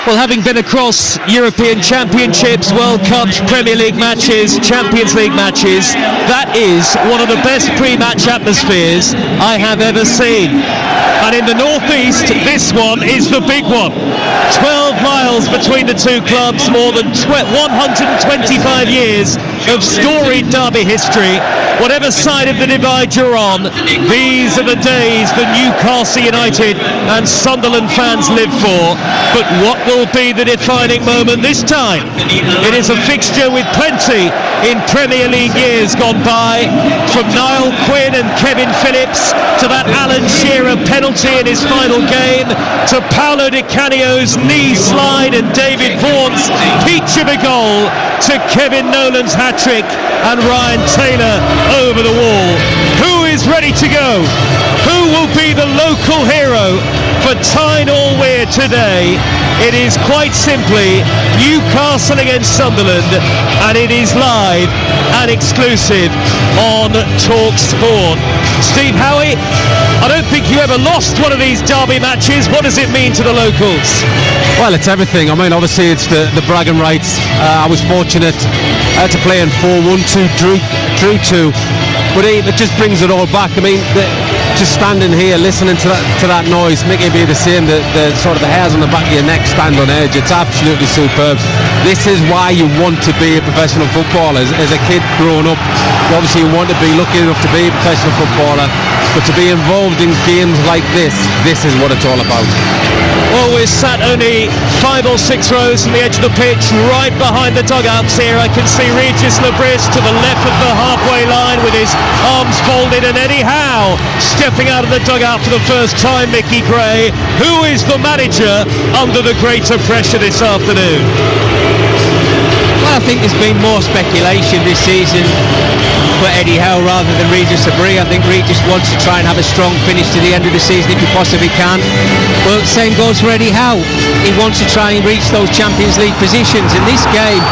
Well, having been across European Championships, World Cups, Premier League matches, Champions League matches, that is one of the best pre-match atmospheres I have ever seen. And in the northeast, this one is the big one. 12 miles between the two clubs, more than 125 years of storied derby history. Whatever side of the divide you're on, these are the days the Newcastle United and Sunderland fans live for. But what will be the defining moment this time? It is a fixture with plenty in Premier League years gone by, from Niall Quinn and Kevin Phillips to that Alan Shearer penalty in his final game, to Paolo Di Canio's knee slide and David Vaughan's peach of a goal, to Kevin Nolan's hat-trick and Ryan Taylor over the wall. Who is ready to go? Who will be the local hero for Tyne Allweir today? It is quite simply Newcastle against Sunderland, and it is live and exclusive on Talk Sport. Steve Howie, I don't think you ever lost one of these derby matches. What does it mean to the locals? Well, it's everything. I mean, obviously it's the bragging rights. I was fortunate to play in 4-1-2, drew 2, but it just brings it all back. I mean, just standing here listening to that noise, making it be the same, the sort of the hairs on the back of your neck stand on edge. It's absolutely superb. This is why you want to be a professional footballer. As a kid growing up, obviously you want to be lucky enough to be a professional footballer, but to be involved in games like this is what it's all about. Well, we're sat only 5 or 6 rows from the edge of the pitch, right behind the dugouts here. I can see Regis Lebris to the left of the halfway line with his arms folded, and Eddie Howe stepping out of the dugout for the first time, Mickey Gray. Who is the manager under the greater pressure this afternoon? Well, I think there's been more speculation this season for Eddie Howe rather than Regis Lebris. I think Regis wants to try and have a strong finish to the end of the season if he possibly can. Well, same goes for Eddie Howe. He wants to try and reach those Champions League positions. In this game,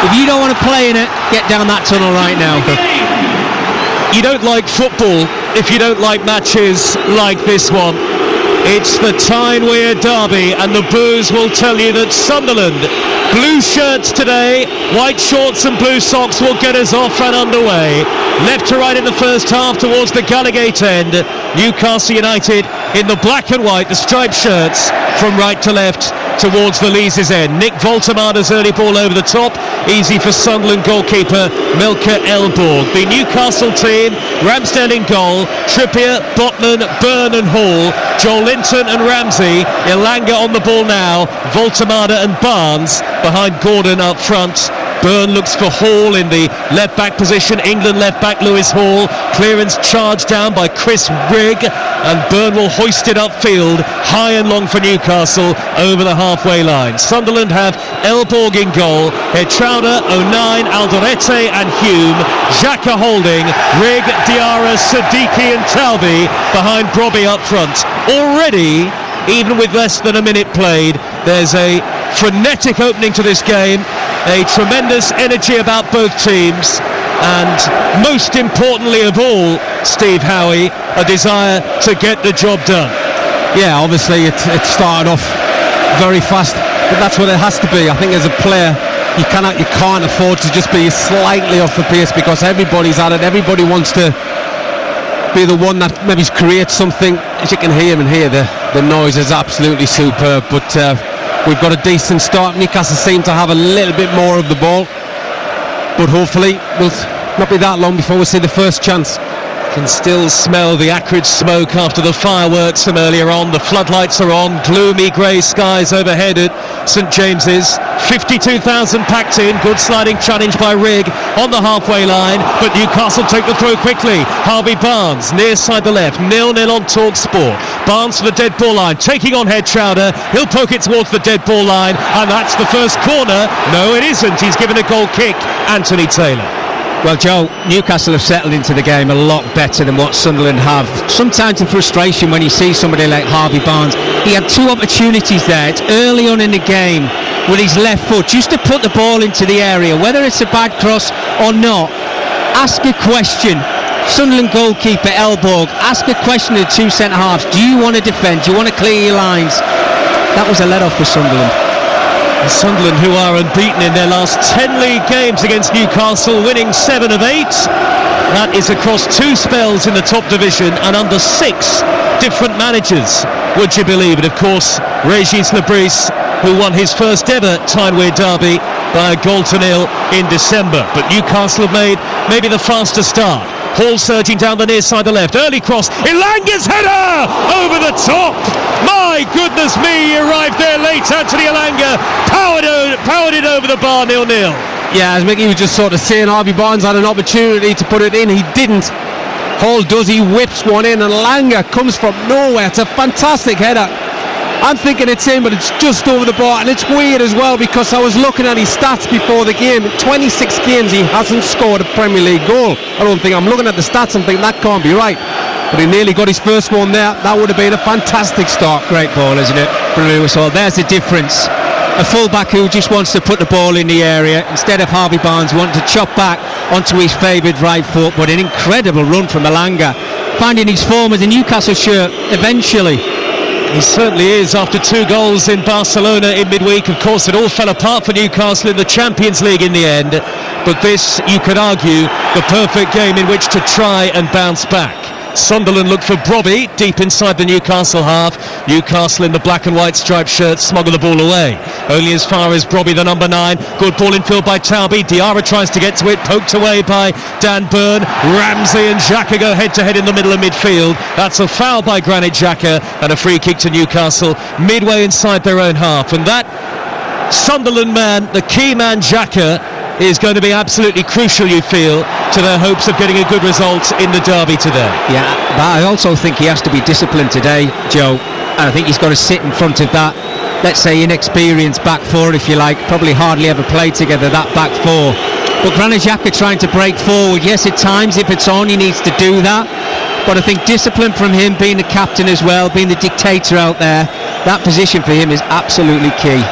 if you don't want to play in it, get down that tunnel right now. You don't like football if you don't like matches like this one. It's the Tyne Weir derby, and the boos will tell you that Sunderland, blue shirts today, white shorts and blue socks, will get us off and underway. Left to right in the first half towards the Gallagate end. Newcastle United in the black and white, the striped shirts, from right to left towards the Leazes end. Nick Voltemada's early ball over the top, easy for Sunderland goalkeeper Milka Elborg. The Newcastle team, Ramsdale in goal, Trippier, Botman, Byrne and Hall, Joel Linton and Ramsey, Elanga on the ball now, Voltemada and Barnes behind Gordon up front. Byrne looks for Hall in the left back position. England left back Lewis Hall. Clearance charged down by Chris Rigg, and Byrne will hoist it upfield, high and long for Newcastle over the halfway line. Sunderland have Elborg in goal, Hetrauda, O'Nien, Alderete and Hume, Xhaka holding, Rigg, Diarra, Siddiqui and Talbi behind Brobby up front. Already, even with less than a minute played, there's a frenetic opening to this game, a tremendous energy about both teams, and most importantly of all, Steve Howie, a desire to get the job done. Yeah, obviously it started off very fast, but that's what it has to be. I think as a player, you can't afford to just be slightly off the pace, because everybody's at it. Everybody wants to be the one that maybe creates something. As you can hear and hear, the noise is absolutely superb, but we've got a decent start. Newcastle seem to have a little bit more of the ball, but hopefully we'll not be that long before we see the first chance. Can still smell the acrid smoke after the fireworks from earlier on. The floodlights are on, gloomy grey skies overhead at St James's. 52,000 packed in, good sliding challenge by Rigg on the halfway line, but Newcastle take the throw quickly. Harvey Barnes near side the left, 0-0 on Talk Sport. Barnes to the dead ball line, taking on Hetrauda. He'll poke it towards the dead ball line, and that's the first corner. No, it isn't. He's given a goal kick, Anthony Taylor. Well, Joe, Newcastle have settled into the game a lot better than what Sunderland have. Sometimes in frustration when you see somebody like Harvey Barnes. He had 2 opportunities there. It's early on in the game with his left foot, just to put the ball into the area, whether it's a bad cross or not. Ask a question. Sunderland goalkeeper Elborg, ask a question to the 2 centre halves. Do you want to defend? Do you want to clear your lines? That was a let-off for Sunderland. Sunderland, who are unbeaten in their last 10 league games against Newcastle, winning 7 of 8. That is across 2 spells in the top division and under 6 different managers, would you believe it? Of course, Régis Lebris, who won his first ever Tyne-Wear derby by a goal to nil in December. But Newcastle have made maybe the faster start. Hall surging down the near side of left. Early cross. Ilanga's header over the top. My goodness me, he arrived there late. Anthony Ilanga powered it over the bar, 0-0. Yeah, as Mickey was just sort of saying, Harvey Barnes had an opportunity to put it in. He didn't. Hall does, he whips one in, and Ilanga comes from nowhere. It's a fantastic header. I'm thinking it's in, but it's just over the bar. And it's weird as well, because I was looking at his stats before the game. In 26 games, he hasn't scored a Premier League goal. I'm looking at the stats, I'm thinking that can't be right. But he nearly got his first one there. That would have been a fantastic start. Great ball, isn't it? Lewis Hall. There's the difference. A fullback who just wants to put the ball in the area instead of Harvey Barnes wanting to chop back onto his favoured right foot. But an incredible run from Ilanga, finding his form as a Newcastle shirt eventually. He certainly is. After 2 goals in Barcelona in midweek, of course it all fell apart for Newcastle in the Champions League in the end, but this, you could argue, the perfect game in which to try and bounce back. Sunderland look for Brobby deep inside the Newcastle half. Newcastle in the black and white striped shirts smuggle the ball away. Only as far as Brobby, the number 9. Good ball infield by Taubi. Diarra tries to get to it, poked away by Dan Burn. Ramsey and Xhaka go head to head in the middle of midfield. That's a foul by Granit Xhaka and a free kick to Newcastle midway inside their own half. And that Sunderland man, the key man Xhaka, is going to be absolutely crucial, you feel, to their hopes of getting a good result in the derby today. Yeah, but I also think he has to be disciplined today, Joe, and I think he's got to sit in front of that, let's say, inexperienced back four, if you like. Probably hardly ever played together, that back four. But Granit Xhaka trying to break forward, yes, at times if it's on he needs to do that, but I think discipline from him, being the captain as well, being the dictator out there, that position for him is absolutely key.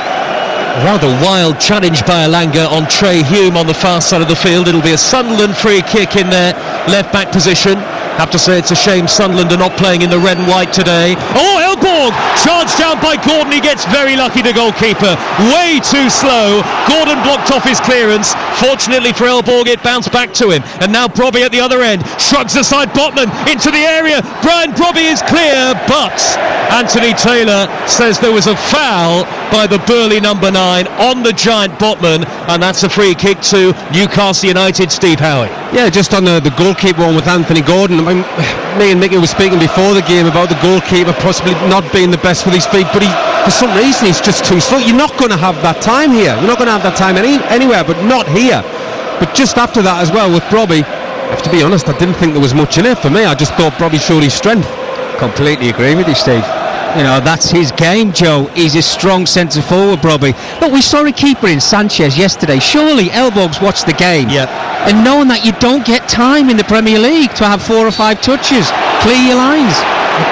Rather wild challenge by Ilanga on Trey Hume on the far side of the field. It'll be a Sunderland free kick in their left back position. Have to say it's a shame Sunderland are not playing in the red and white today. Oh, Elborg charged down by Gordon. He gets very lucky, the goalkeeper. Way too slow. Gordon blocked off his clearance. Fortunately for Elborg, it bounced back to him. And now Brobby at the other end shrugs aside Botman into the area. Brian Brobby is clear, but Anthony Taylor says there was a foul by the burly number 9 on the giant Botman, and that's a free kick to Newcastle United. Steve Howie. Yeah, just on the goalkeeper one with Anthony Gordon. I mean, me and Mickey were speaking before the game about the goalkeeper possibly not being the best with his feet, but for some reason he's just too slow. You're not going to have that time here. You're not going to have that time anywhere, but not here. But just after that as well with Brobby, I have to be honest, I didn't think there was much in it for me. I just thought Brobby showed his strength. Completely agree with you, Steve. You know, that's his game, Joe. He's a strong centre forward, Brobby. But we saw a keeper in Sanchez yesterday. Surely Elbows watched the game. Yep. And knowing that you don't get time in the Premier League to have 4 or 5 touches, clear your lines.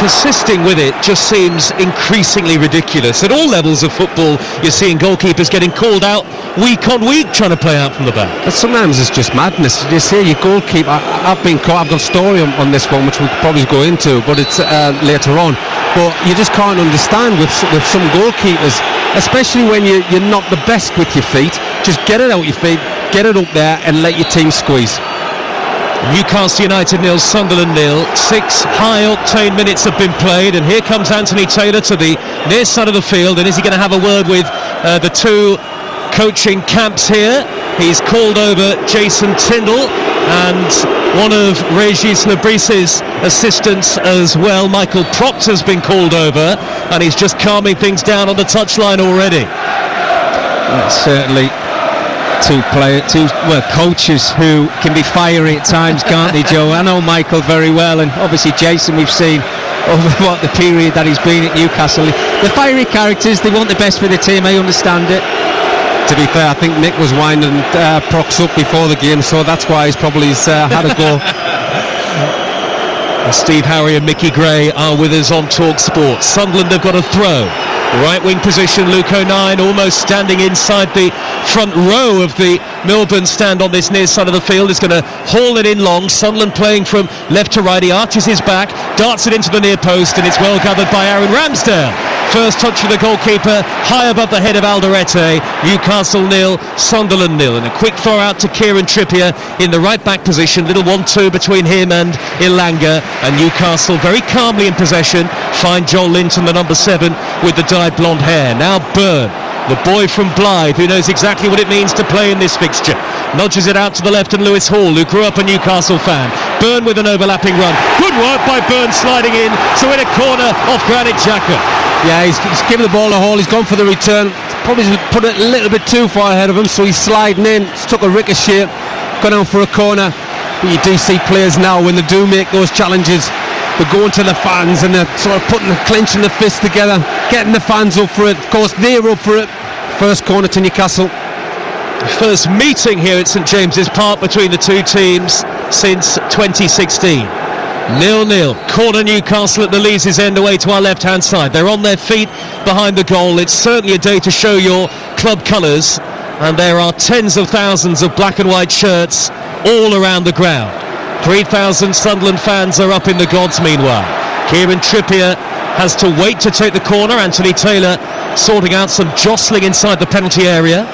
Persisting with it just seems increasingly ridiculous. At all levels of football, you're seeing goalkeepers getting called out week on week trying to play out from the back. But sometimes it's just madness. You see your goalkeeper. I've got a story on this one which we'll probably go into, but it's later on. But you just can't understand with some goalkeepers, especially when you're not the best with your feet. Just get it out your feet, get it up there, and let your team squeeze. Newcastle United 0, Sunderland 0. 6 high-octane minutes have been played, and here comes Anthony Taylor to the near side of the field. And is he going to have a word with the 2 coaching camps here? He's called over Jason Tindall and one of Régis Lebris's assistants as well. Michael Proctor has been called over, and he's just calming things down on the touchline already. That's certainly two coaches who can be fiery at times, can't they, Joe? I know Michael very well, and obviously Jason we've seen over the period that he's been at Newcastle. The fiery characters, they want the best for the team, I understand it. To be fair, I think Nick was winding Prox up before the game, so that's why he's probably had a go. Steve Howie and Mickey Gray are with us on Talk Sport. Sunderland have got a throw. Right wing position, Luke O'Nien almost standing inside the front row of the Milburn stand on this near side of the field. Is going to haul it in long. Sunderland playing from left to right. He arches his back, darts it into the near post, and it's well gathered by Aaron Ramsdale. First touch for the goalkeeper, high above the head of Alderete. Newcastle 0, Sunderland 0. And a quick throw out to Kieran Trippier in the right back position. Little 1-2 between him and Ilanga. And Newcastle very calmly in possession. Find Joel Linton, the number 7, with the dyed blonde hair. Now Byrne, the boy from Blythe, who knows exactly what it means to play in this fixture. Nudges it out to the left, and Lewis Hall, who grew up a Newcastle fan. Byrne with an overlapping run. Good work by Byrne sliding in to win a corner off Granit Xhaka. Yeah, he's given the ball to Hall. He's gone for the return. Probably put it a little bit too far ahead of him, so he's sliding in. He's took a ricochet, gone out for a corner. But you do see players now, when they do make those challenges, they're going to the fans and they're sort of clenching the fists together, getting the fans up for it. Of course, they're up for it. First corner to Newcastle. First meeting here at St James's Park between the two teams since 2016. 0-0. Corner Newcastle at the Lees' end, away to our left-hand side. They're on their feet behind the goal. It's certainly a day to show your club colours, and there are tens of thousands of black and white shirts all around the ground. 3,000 Sunderland fans are up in the gods meanwhile. Kieran Trippier has to wait to take the corner. Anthony Taylor sorting out some jostling inside the penalty area.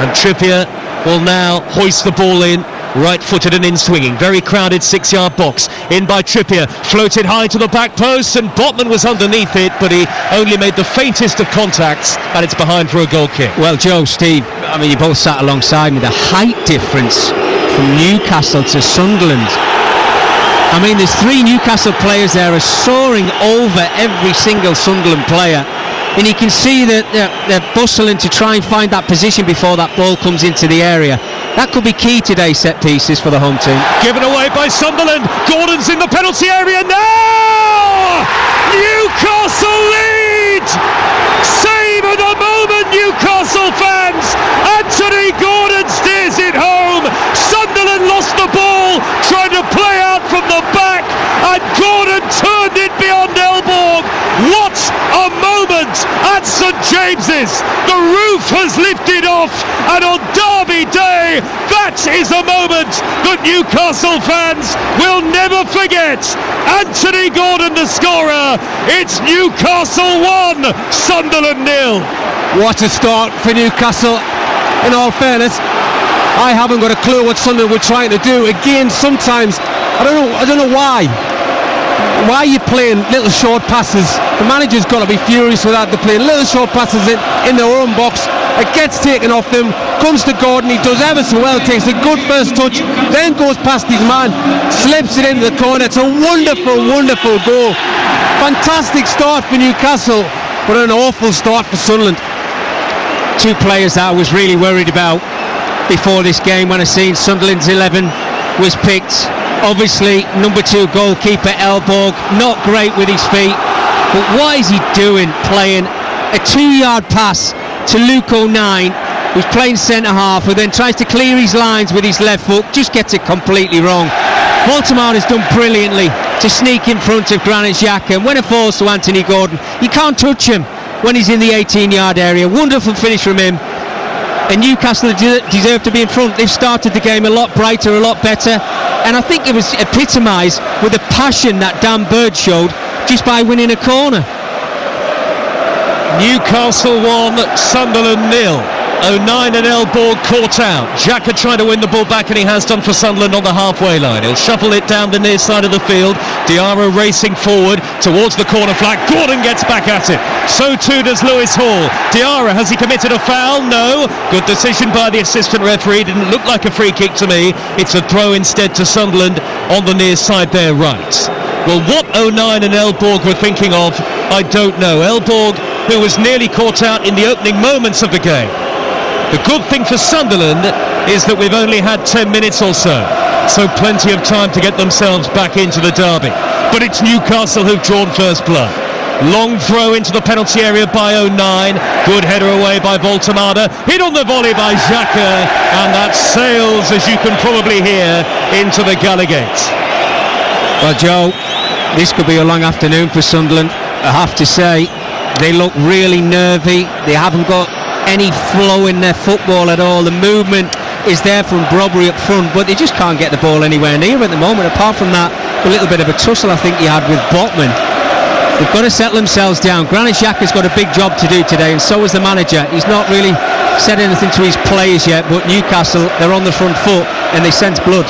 And Trippier will now hoist the ball in, right-footed and in-swinging. Very crowded 6-yard box. In by Trippier, floated high to the back post, and Botman was underneath it, but he only made the faintest of contacts, and it's behind for a goal kick. Well, Joe, Steve, I mean, you both sat alongside me. The height difference from Newcastle to Sunderland. I mean, there's 3 Newcastle players there are soaring over every single Sunderland player. And you can see that they're bustling to try and find that position before that ball comes into the area. That could be key today, set pieces for the home team. Given away by Sunderland. Gordon's in the penalty area now! Newcastle lead! Save of the moment, Newcastle fans! Anthony Gordon steers it home. Sunderland lost the ball, trying to play out from the back, and Gordon turned it beyond Elborg. What a moment at St James's! The roof has lifted off, and on Derby Day, that is a moment that Newcastle fans will never forget. Anthony Gordon the scorer. It's Newcastle 1, Sunderland 0. What a start for Newcastle. In all fairness, I haven't got a clue what Sunderland were trying to do. Again, sometimes I don't know why you're playing little short passes. The manager's got to be furious with that. They're playing little short passes in their own box. It gets taken off them, comes to Gordon, he does ever so well, takes a good first touch, then goes past his man, slips it into the corner. It's a wonderful, wonderful goal. Fantastic start for Newcastle, but an awful start for Sunderland. 2 players that I was really worried about before this game when I seen Sunderland's 11 was picked. Obviously, number 2 goalkeeper Elborg, not great with his feet, but what is he doing playing a 2-yard pass to Luke O'Nien, who's playing centre-half, who then tries to clear his lines with his left foot, just gets it completely wrong. Baltimore has done brilliantly to sneak in front of Granit Xhaka, and when it falls to Anthony Gordon, you can't touch him when he's in the 18-yard area. Wonderful finish from him. And Newcastle deserve to be in front. They've started the game a lot brighter, a lot better, and I think it was epitomised with the passion that Dan Bird showed just by winning a corner. Newcastle 1, Sunderland 0. O'Nien and Elborg caught out. Xhaka trying to win the ball back, and he has done for Sunderland on the halfway line. He'll shuffle it down the near side of the field. Diarra racing forward towards the corner flag. Gordon gets back at it. So too does Lewis Hall. Diarra, has he committed a foul? No. Good decision by the assistant referee. Didn't look like a free kick to me. It's a throw instead to Sunderland on the near side there, right. Well, what O'Nien and Elborg were thinking of, I don't know. Elborg, who was nearly caught out in the opening moments of the game. The good thing for Sunderland is that we've only had 10 minutes or so plenty of time to get themselves back into the derby. But it's Newcastle who've drawn first blood. Long throw into the penalty area by O'Nien. Good header away by Voltemada. Hit on the volley by Xhaka, and that sails, as you can probably hear, into the Galley Gate. Well, Joe, this could be a long afternoon for Sunderland. I have to say, they look really nervy. They haven't got any flow in their football at all. The movement is there from Brobbery up front, but they just can't get the ball anywhere near at the moment. Apart from that, a little bit of a tussle I think he had with Botman. They've got to settle themselves down. Granit Xhaka's got a big job to do today, and so has the manager. He's not really said anything to his players yet, but Newcastle, they're on the front foot and they sense blood.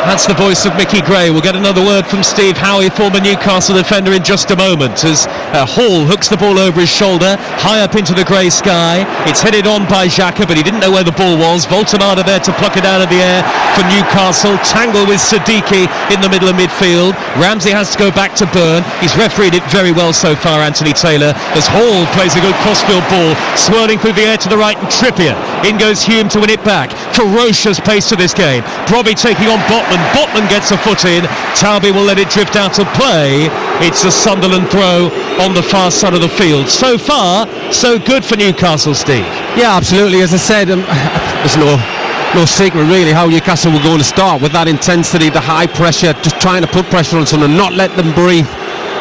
That's the voice of Mickey Gray. We'll get another word from Steve Howie, former Newcastle defender, in just a moment, as Hall hooks the ball over his shoulder, high up into the grey sky. It's headed on by Xhaka, but he didn't know where the ball was. Voltemada there to pluck it out of the air for Newcastle. Tangle with Siddiqui in the middle of midfield. Ramsey has to go back to Byrne. He's refereed it very well so far, Anthony Taylor, as Hall plays a good crossfield ball, swirling through the air to the right, and Trippier. In goes Hume to win it back. Ferocious pace to this game. Brobby taking on Botman. Botman gets a foot in. Talby will let it drift out of play. It's a Sunderland throw on the far side of the field. So far, so good for Newcastle, Steve. Yeah, absolutely. As I said, there's no secret really how Newcastle were going to start with that intensity, the high pressure, just trying to put pressure on Sunderland, not let them breathe.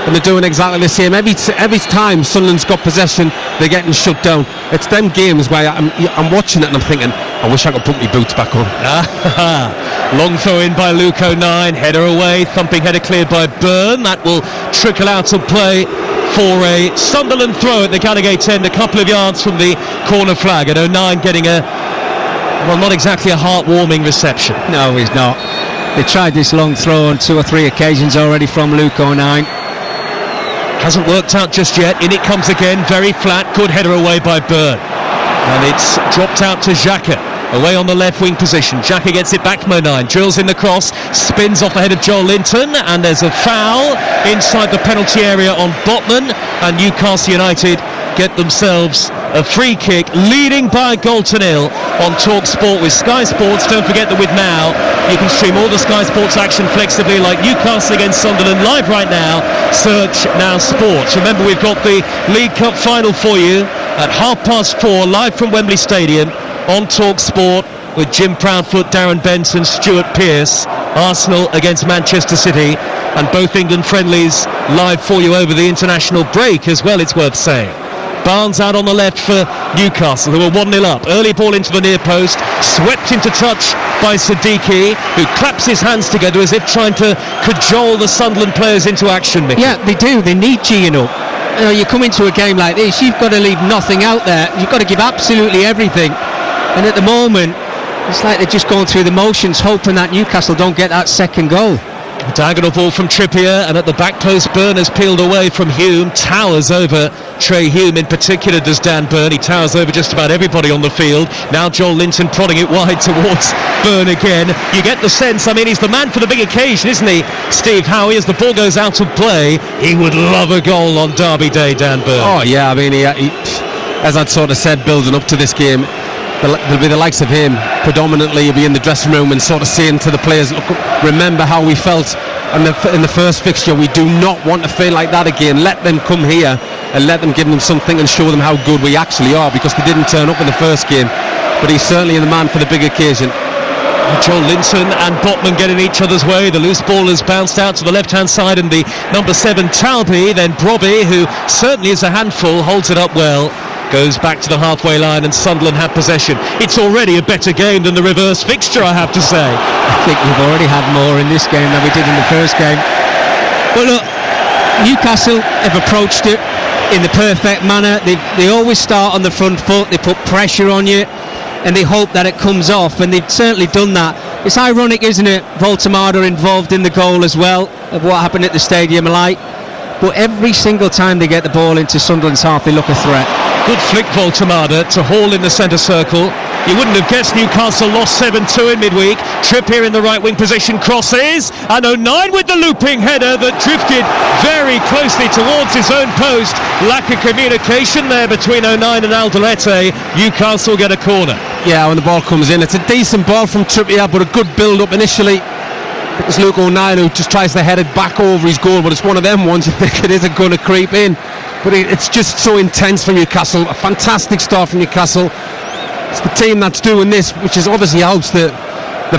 And they're doing exactly the same. Every time Sunderland's got possession, they're getting shut down. It's them games where I'm watching it and I'm thinking, I wish I could put my boots back on. Long throw in by Luke O'Nien, header away, thumping header cleared by Byrne. That will trickle out of play for a Sunderland throw at the Gallowgate end, a couple of yards from the corner flag, and O'Nien getting not exactly a heartwarming reception. No, he's not. They tried this long throw on 2 or 3 occasions already from Luke O'Nien. Hasn't worked out just yet. In it comes again, very flat, good header away by Byrne. And it's dropped out to Xhaka, away on the left wing position. Xhaka gets it back from O'Nien, drills in the cross, spins off the head of Joel Linton, and there's a foul inside the penalty area on Botman, and Newcastle United get themselves a free kick, leading by a goal to nil on Talk Sport with Sky Sports. Don't forget that with Now you can stream all the Sky Sports action flexibly, like Newcastle against Sunderland live right now. Search Now Sports. Remember, we've got the League Cup final for you at 4:30 live from Wembley Stadium on Talk Sport with Jim Proudfoot, Darren Benson, Stuart Pearce. Arsenal against Manchester City, and both England friendlies live for you over the international break as well, it's worth saying. Barnes out on the left for Newcastle, who are 1-0 up. Early ball into the near post, swept into touch by Siddiqui, who claps his hands together as if trying to cajole the Sunderland players into action, Mickey. Yeah, they do. They need G'ing up. You know, you come into a game like this, you've got to leave nothing out there. You've got to give absolutely everything. And at the moment, it's like they're just going through the motions, hoping that Newcastle don't get that second goal. A diagonal ball from Trippier, and at the back post, Byrne has peeled away from Hume, towers over Trey Hume, in particular does Dan Byrne. He towers over just about everybody on the field. Now Joel Linton prodding it wide towards Byrne again. You get the sense, I mean, he's the man for the big occasion, isn't he, Steve Howie? As the ball goes out of play, he would love a goal on Derby Day, Dan Byrne. Oh yeah, I mean, he as I'd sort of said, building up to this game, there'll be the likes of him predominantly. He'll be in the dressing room and sort of saying to the players, look, remember how we felt in the first fixture. We do not want to feel like that again. Let them come here and let them give them something and show them how good we actually are, because they didn't turn up in the first game, but he's certainly the man for the big occasion. Joel Linton and Botman get in each other's way. The loose ball has bounced out to the left hand side, and the number 7 Talby, then Brobby, who certainly is a handful, holds it up well, goes back to the halfway line, and Sunderland have possession. It's already a better game than the reverse fixture, I have to say. I think we've already had more in this game than we did in the first game. But look, Newcastle have approached it in the perfect manner. They always start on the front foot, they put pressure on you, and they hope that it comes off, and they've certainly done that. It's ironic, isn't it, Voltemada involved in the goal as well, of what happened at the Stadium Light. But every single time they get the ball into Sunderland's half, they look a threat. Good flick, Voltemada, to Hall in the centre circle. You wouldn't have guessed Newcastle lost 7-2 in midweek. Trippier in the right wing position, crosses, and O'Nien with the looping header that drifted very closely towards his own post. Lack of communication there between O'Nien and Alderete. Newcastle get a corner. Yeah, when the ball comes in, it's a decent ball from Trippier, but a good build-up initially. It's Luke O'Nien who just tries to head it back over his goal, but it's one of them ones you think it isn't going to creep in. But it's just so intense from Newcastle. A fantastic start from Newcastle. It's the team that's doing this, which is obviously helps the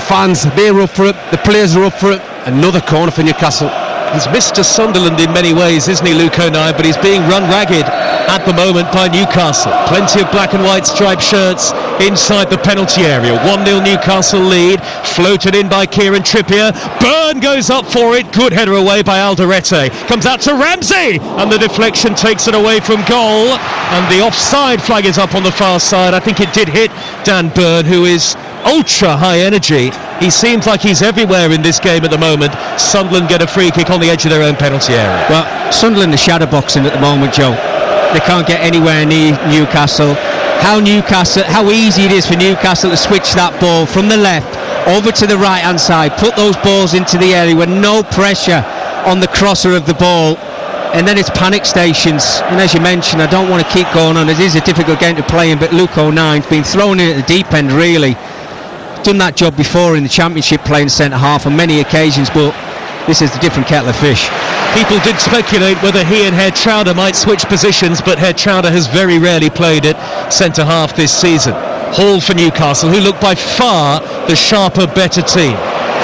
fans. They're up for it, the players are up for it. Another corner for Newcastle. He's Mr. Sunderland in many ways, isn't he, Luke O'Neill? But he's being run ragged at the moment by Newcastle. Plenty of black and white striped shirts inside the penalty area. 1-0 Newcastle lead, floated in by Kieran Trippier. Byrne goes up for it. Good header away by Alderete. Comes out to Ramsey, and the deflection takes it away from goal. And the offside flag is up on the far side. I think it did hit Dan Byrne, who is ultra high energy. He seems like he's everywhere in this game at the moment. Sunderland get a free kick on the edge of their own penalty area. Well, Sunderland are shadow boxing at the moment, Joe. They can't get anywhere near Newcastle. How easy it is for Newcastle to switch that ball from the left over to the right hand side, put those balls into the area with no pressure on the crosser of the ball, and then it's panic stations. And as you mentioned, I don't want to keep going on, it is a difficult game to play in, but Luke O'Nine's been thrown in at the deep end, really. Done that job before in the Championship, playing centre half on many occasions, but this is a different kettle of fish. People did speculate whether he and Herr Chowder might switch positions, but Herr Chowder has very rarely played at centre half this season. Hall for Newcastle, who look by far the sharper, better team.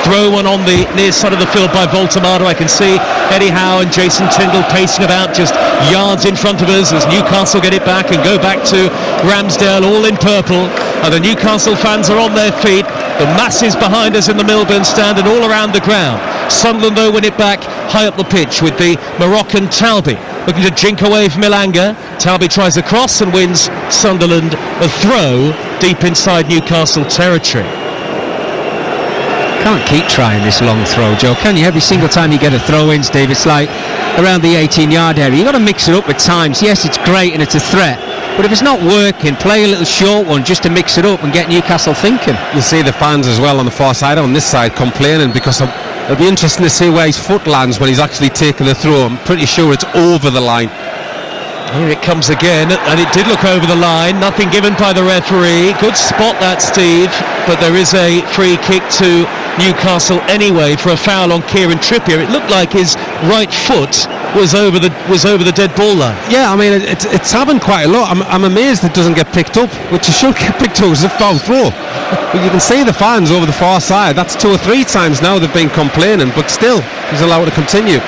Throw one on the near side of the field by Voltemado. I can see Eddie Howe and Jason Tyndall pacing about just yards in front of us as Newcastle get it back and go back to Ramsdale, all in purple. And the Newcastle fans are on their feet. The masses behind us in the Milburn stand and all around the ground. Sunderland, though, win it back high up the pitch with the Moroccan Talbi looking to jink away from Ilanga. Talbi tries a cross and wins Sunderland a throw deep inside Newcastle territory. Can't keep trying this long throw, Joe, can you? Every single time you get a throw in, Steve, it's like around the 18-yard area. You've got to mix it up at times. Yes, it's great and it's a threat, but if it's not working, play a little short one just to mix it up and get Newcastle thinking. You see the fans as well on the far side, on this side, complaining because it'll be interesting to see where his foot lands when he's actually taking the throw. I'm pretty sure it's over the line. Here it comes again, and it did look over the line. Nothing given by the referee. Good spot that, Steve, but there is a free kick to Newcastle anyway for a foul on Kieran Trippier. It looked like his right foot was over the dead ball line. Yeah, I mean it's happened quite a lot. I'm amazed it doesn't get picked up, which it should get picked up as a foul throw. But you can see the fans over the far side. That's 2 or 3 times now they've been complaining, but still he's allowed to continue.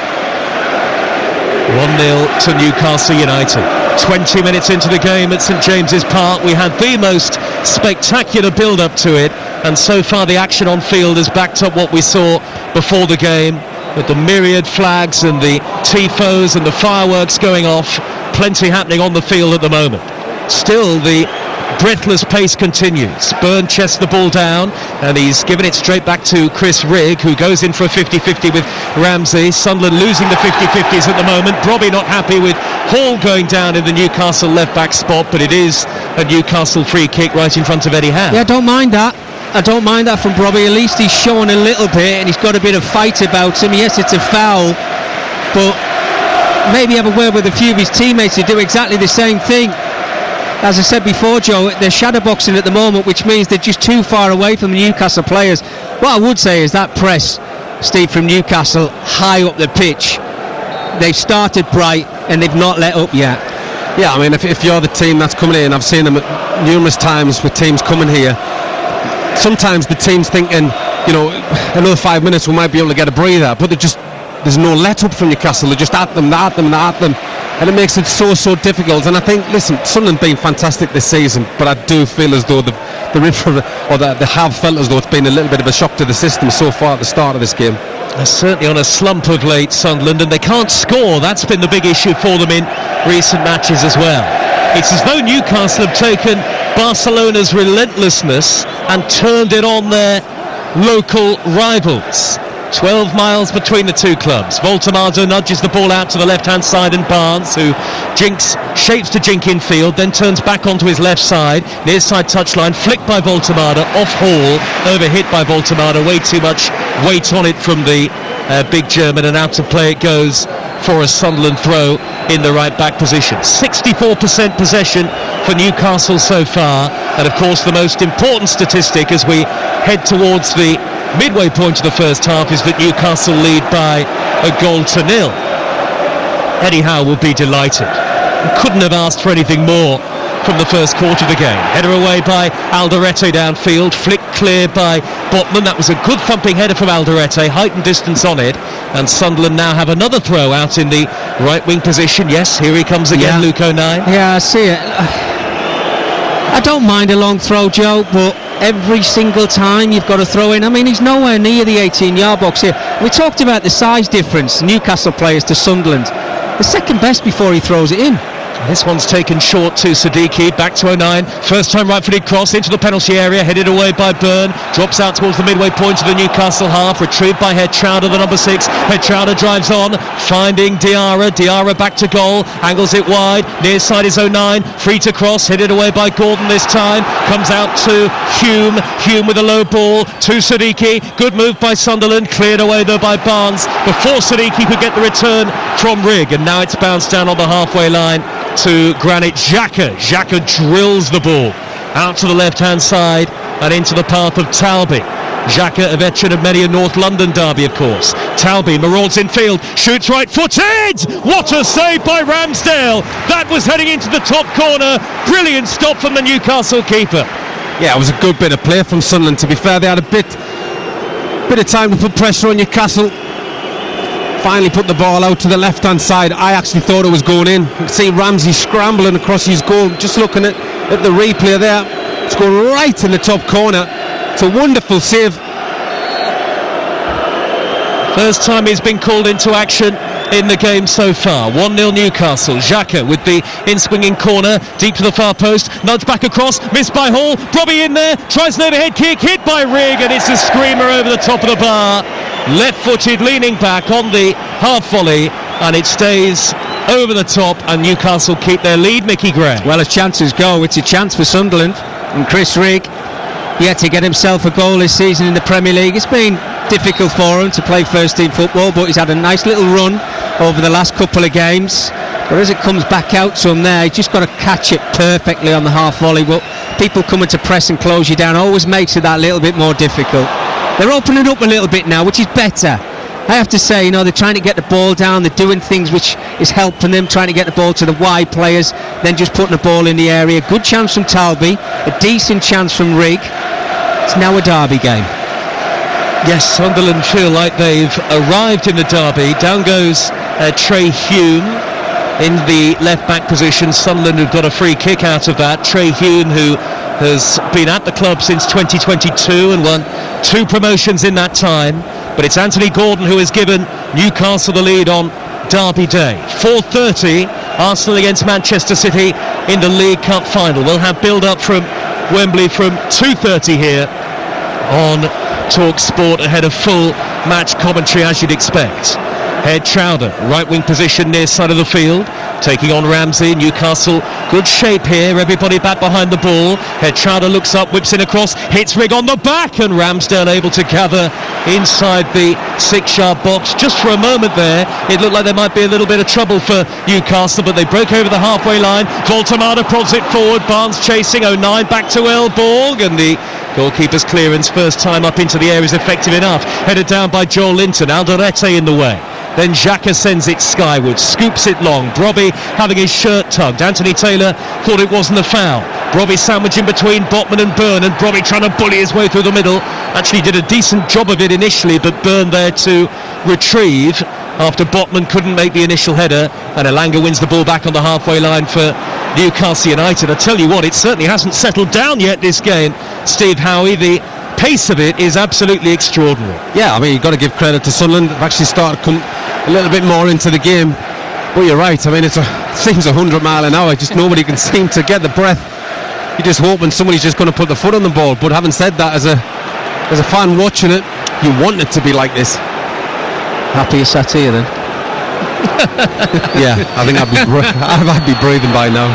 1-0 to Newcastle United. 20 minutes into the game at St James's Park, we had the most spectacular build-up to it, and so far the action on field has backed up what we saw before the game, with the myriad flags and the tifos and the fireworks going off. Plenty happening on the field at the moment. Still, the breathless pace continues. Byrne chests the ball down and he's given it straight back to Chris Rigg, who goes in for a 50-50 with Ramsey. Sunderland losing the 50-50s at the moment. Robbie not happy with Hall going down in the Newcastle left back spot, but it is a Newcastle free kick right in front of Eddie Howe. Yeah, I don't mind that from Robbie. At least he's showing a little bit and he's got a bit of fight about him. Yes, it's a foul, but maybe have a word with a few of his teammates to do exactly the same thing. As I said before, Joe, they're shadow boxing at the moment, which means they're just too far away from the Newcastle players. What I would say is that press, Steve, from Newcastle high up the pitch, they've started bright and they've not let up yet. Yeah, I mean, if you're the team that's coming in, I've seen them numerous times with teams coming here. Sometimes the team's thinking, another 5 minutes we might be able to get a breather, but there's no let up from Newcastle. They're just at them, and it makes it so difficult. And I think, listen, Sunderland been fantastic this season, but I do feel as though they have felt as though it's been a little bit of a shock to the system so far at the start of this game. They're certainly on a slump of late, Sunderland, and they can't score. That's been the big issue for them in recent matches as well. It's as though Newcastle have taken Barcelona's relentlessness and turned it on their local rivals. 12 miles between the two clubs. Voltemado nudges the ball out to the left-hand side, and Barnes, who shapes to jink infield, then turns back onto his left side. Near side touchline, flicked by Voltemado, off Hall, overhit by Voltemado. Way too much weight on it from the big German, and out to play it goes for a Sunderland throw in the right-back position. 64% possession for Newcastle so far, and of course the most important statistic as we head towards the midway point of the first half is that Newcastle lead by 1-0. Eddie Howe will be delighted. He couldn't have asked for anything more from the first quarter of the game. Header away by Alderete downfield, flicked clear by Botman. That was a good thumping header from Alderete, heightened distance on it, and Sunderland now have another throw out in the right wing position. Yes, here he comes again, Luke O'Neill. Yeah, I see it. I don't mind a long throw, Joe, but every single time you've got to throw in. I mean, he's nowhere near the 18-yard box here. We talked about the size difference, Newcastle players to Sunderland. The second best before he throws it in. This one's taken short to Siddiqui, back to O'Neill, first time right-footed cross into the penalty area, headed away by Byrne, drops out towards the midway point of the Newcastle half, retrieved by Head Chowder, the number 6. Head Chowder drives on, finding Diarra back to goal, angles it wide, near side is O'Neill, free to cross, headed away by Gordon this time, comes out to Hume with a low ball to Siddiqui, good move by Sunderland, cleared away though by Barnes, before Siddiqui could get the return from Rigg, and now it's bounced down on the halfway line to Granit Xhaka. Xhaka drills the ball out to the left-hand side and into the path of Talby. Xhaka, a veteran of many a North London derby, of course. Talby marauds in field, shoots right-footed! What a save by Ramsdale! That was heading into the top corner. Brilliant stop from the Newcastle keeper. Yeah, it was a good bit of play from Sunderland. To be fair, they had a bit of time to put pressure on Newcastle. Finally put the ball out to the left hand side. I actually thought it was going in. You can see Ramsey scrambling across his goal. Just looking at the replay there, it's going right in the top corner. It's a wonderful save. First time he's been called into action in the game so far. 1-0 Newcastle. Xhaka with the in-swinging corner, deep to the far post, nudge back across, missed by Hall, Brobby in there, tries an overhead kick, hit by Rigg, and it's a screamer over the top of the bar. Left-footed, leaning back on the half volley, and it stays over the top, and Newcastle keep their lead. Mickey Graham. Well, as chances go, it's a chance for Sunderland, and Chris Rigg yet to get himself a goal this season in the Premier League. It's been difficult for him to play first-team football, but he's had a nice little run over the last couple of games. But as it comes back out to him there, he's just got to catch it perfectly on the half volley. But people coming to press and close you down always makes it that little bit more difficult. They're opening up a little bit now, which is better. I have to say, they're trying to get the ball down, they're doing things which is helping them, trying to get the ball to the wide players, then just putting the ball in the area. Good chance from Talby, a decent chance from Rigg. It's now a derby game. Yes, Sunderland feel like they've arrived in the derby. Down goes Trey Hume in the left-back position. Sunderland have got a free kick out of that. Trey Hume, who has been at the club since 2022 and won 2 promotions in that time. But it's Anthony Gordon who has given Newcastle the lead on Derby Day. 4:30, Arsenal against Manchester City in the League Cup final. We'll have build-up from Wembley from 2:30 here on Talk Sport ahead of full match commentary, as you'd expect. Head Chowder, right wing position near side of the field, taking on Ramsey. Newcastle, good shape here, everybody back behind the ball. Head Chowder looks up, whips in across, hits Rigg on the back, and Ramsdale able to gather inside the 6-yard box. Just for a moment there, it looked like there might be a little bit of trouble for Newcastle, but they broke over the halfway line. Voltemada prods it forward, Barnes chasing, 09 back to Elborg, and the goalkeeper's clearance, first time up into the area, is effective enough. Headed down by Joel Linton, Alderete in the way. Then Xhaka sends it skyward, scoops it long. Brobby having his shirt tugged. Anthony Taylor thought it wasn't a foul. Brobby sandwiched in between Botman and Byrne, and Brobby trying to bully his way through the middle. Actually did a decent job of it initially, but Byrne there to retrieve after Botman couldn't make the initial header, and Elanga wins the ball back on the halfway line for Newcastle United. I tell you what, it certainly hasn't settled down yet, this game. Steve Howie, the pace of it is absolutely extraordinary. Yeah, I mean, you've got to give credit to Sunderland. They've actually started to come a little bit more into the game. But you're right, I mean, it seems 100 mile an hour. Just nobody can seem to get the breath. You're just hoping somebody's just going to put the foot on the ball. But having said that, as a fan watching it, you want it to be like this. Happy you sat here then? Yeah, I think I'd be breathing by now.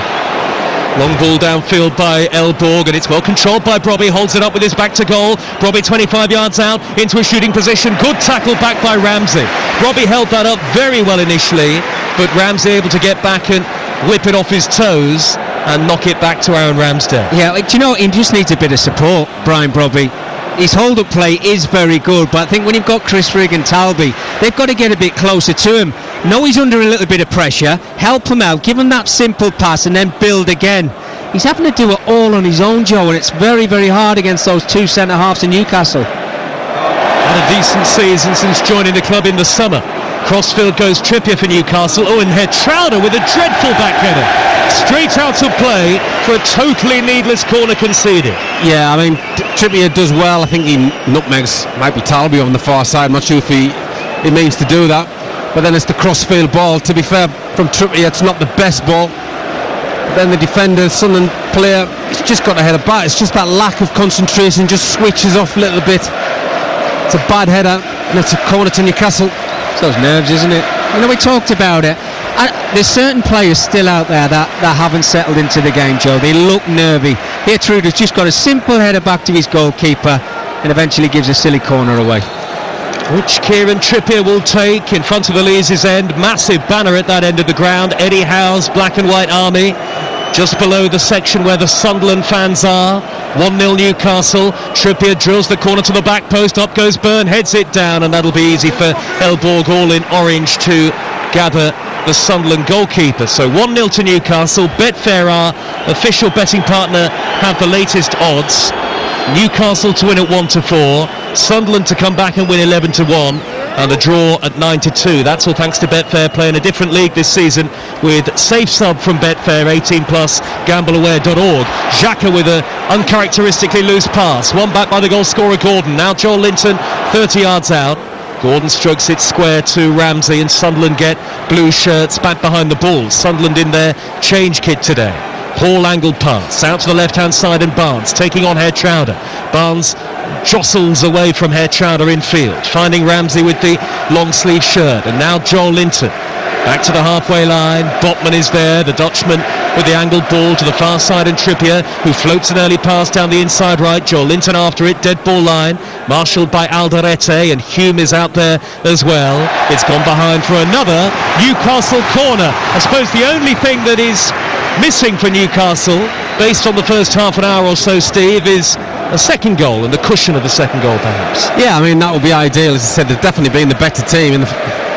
Long ball downfield by Elborg, and it's well controlled by Brobby. Holds it up with his back to goal. Brobby 25 yards out into a shooting position. Good tackle back by Ramsey. Brobby held that up very well initially, but Ramsey able to get back and whip it off his toes and knock it back to Aaron Ramsdale. Yeah, do you know, he just needs a bit of support, Brian Brobby. His hold-up play is very good, but I think when you've got Chris Rigg and Talby, they've got to get a bit closer to him. Know he's under a little bit of pressure, help him out, give him that simple pass and then build again. he's having to do it all on his own, Joe, and it's very, very hard against those two centre-halves in Newcastle. Had a decent season since joining the club in the summer. Crossfield goes Trippier for Newcastle. Oh, and Hertrauder with a dreadful back header. Straight out of play for a totally needless corner conceded. Yeah, I mean, Trippier does well. I think he nutmegs, might be Talby on the far side. I'm not sure if he means to do that. But then it's the crossfield ball. To be fair, from Trippier, it's not the best ball. But then the defender, Sunderland player, he's just got to head back. It's just that lack of concentration, just switches off a little bit. It's a bad header, and it's a corner to Newcastle. It's those nerves, isn't it? You know, we talked about it. And there's certain players still out there that haven't settled into the game, Joe. They look nervy. Hertrude's just got a simple header back to his goalkeeper and eventually gives a silly corner away. Which Kieran Trippier will take in front of Elise's end. Massive banner at that end of the ground. Eddie Howe's Black and White Army. Just below the section where the Sunderland fans are. 1-0 Newcastle. Trippier drills the corner to the back post. Up goes Byrne, heads it down, and that'll be easy for Elborg, all in orange, to gather the Sunderland goalkeeper. So 1-0 to Newcastle. Betfair, our official betting partner, have the latest odds. Newcastle to win at 1-4. Sunderland to come back and win 11-1. And a draw at 9-2. That's all thanks to Betfair, playing a different league this season with Safe Sub from Betfair, 18+, gambleaware.org. Xhaka with a uncharacteristically loose pass. One back by the goal scorer Gordon. Now Joel Linton 30 yards out. Gordon strokes it square to Ramsey, and Sunderland get blue shirts back behind the ball. Sunderland in their change kit today. Hall angled pass out to the left hand side, and Barnes taking on Hertrauder. Barnes jostles away from Hertrauder in field, finding Ramsey with the long sleeve shirt, and now Joel Linton back to the halfway line. Botman is there, the Dutchman with the angled ball to the far side, and Trippier, who floats an early pass down the inside right. Joel Linton after it, dead ball line, marshalled by Alderete, and Hume is out there as well. It's gone behind for another Newcastle corner. I suppose the only thing that is missing for Newcastle, based on the first half an hour or so, Steve, is a second goal and the cushion of the second goal, perhaps. Yeah, I mean, that would be ideal. As I said, they've definitely been the better team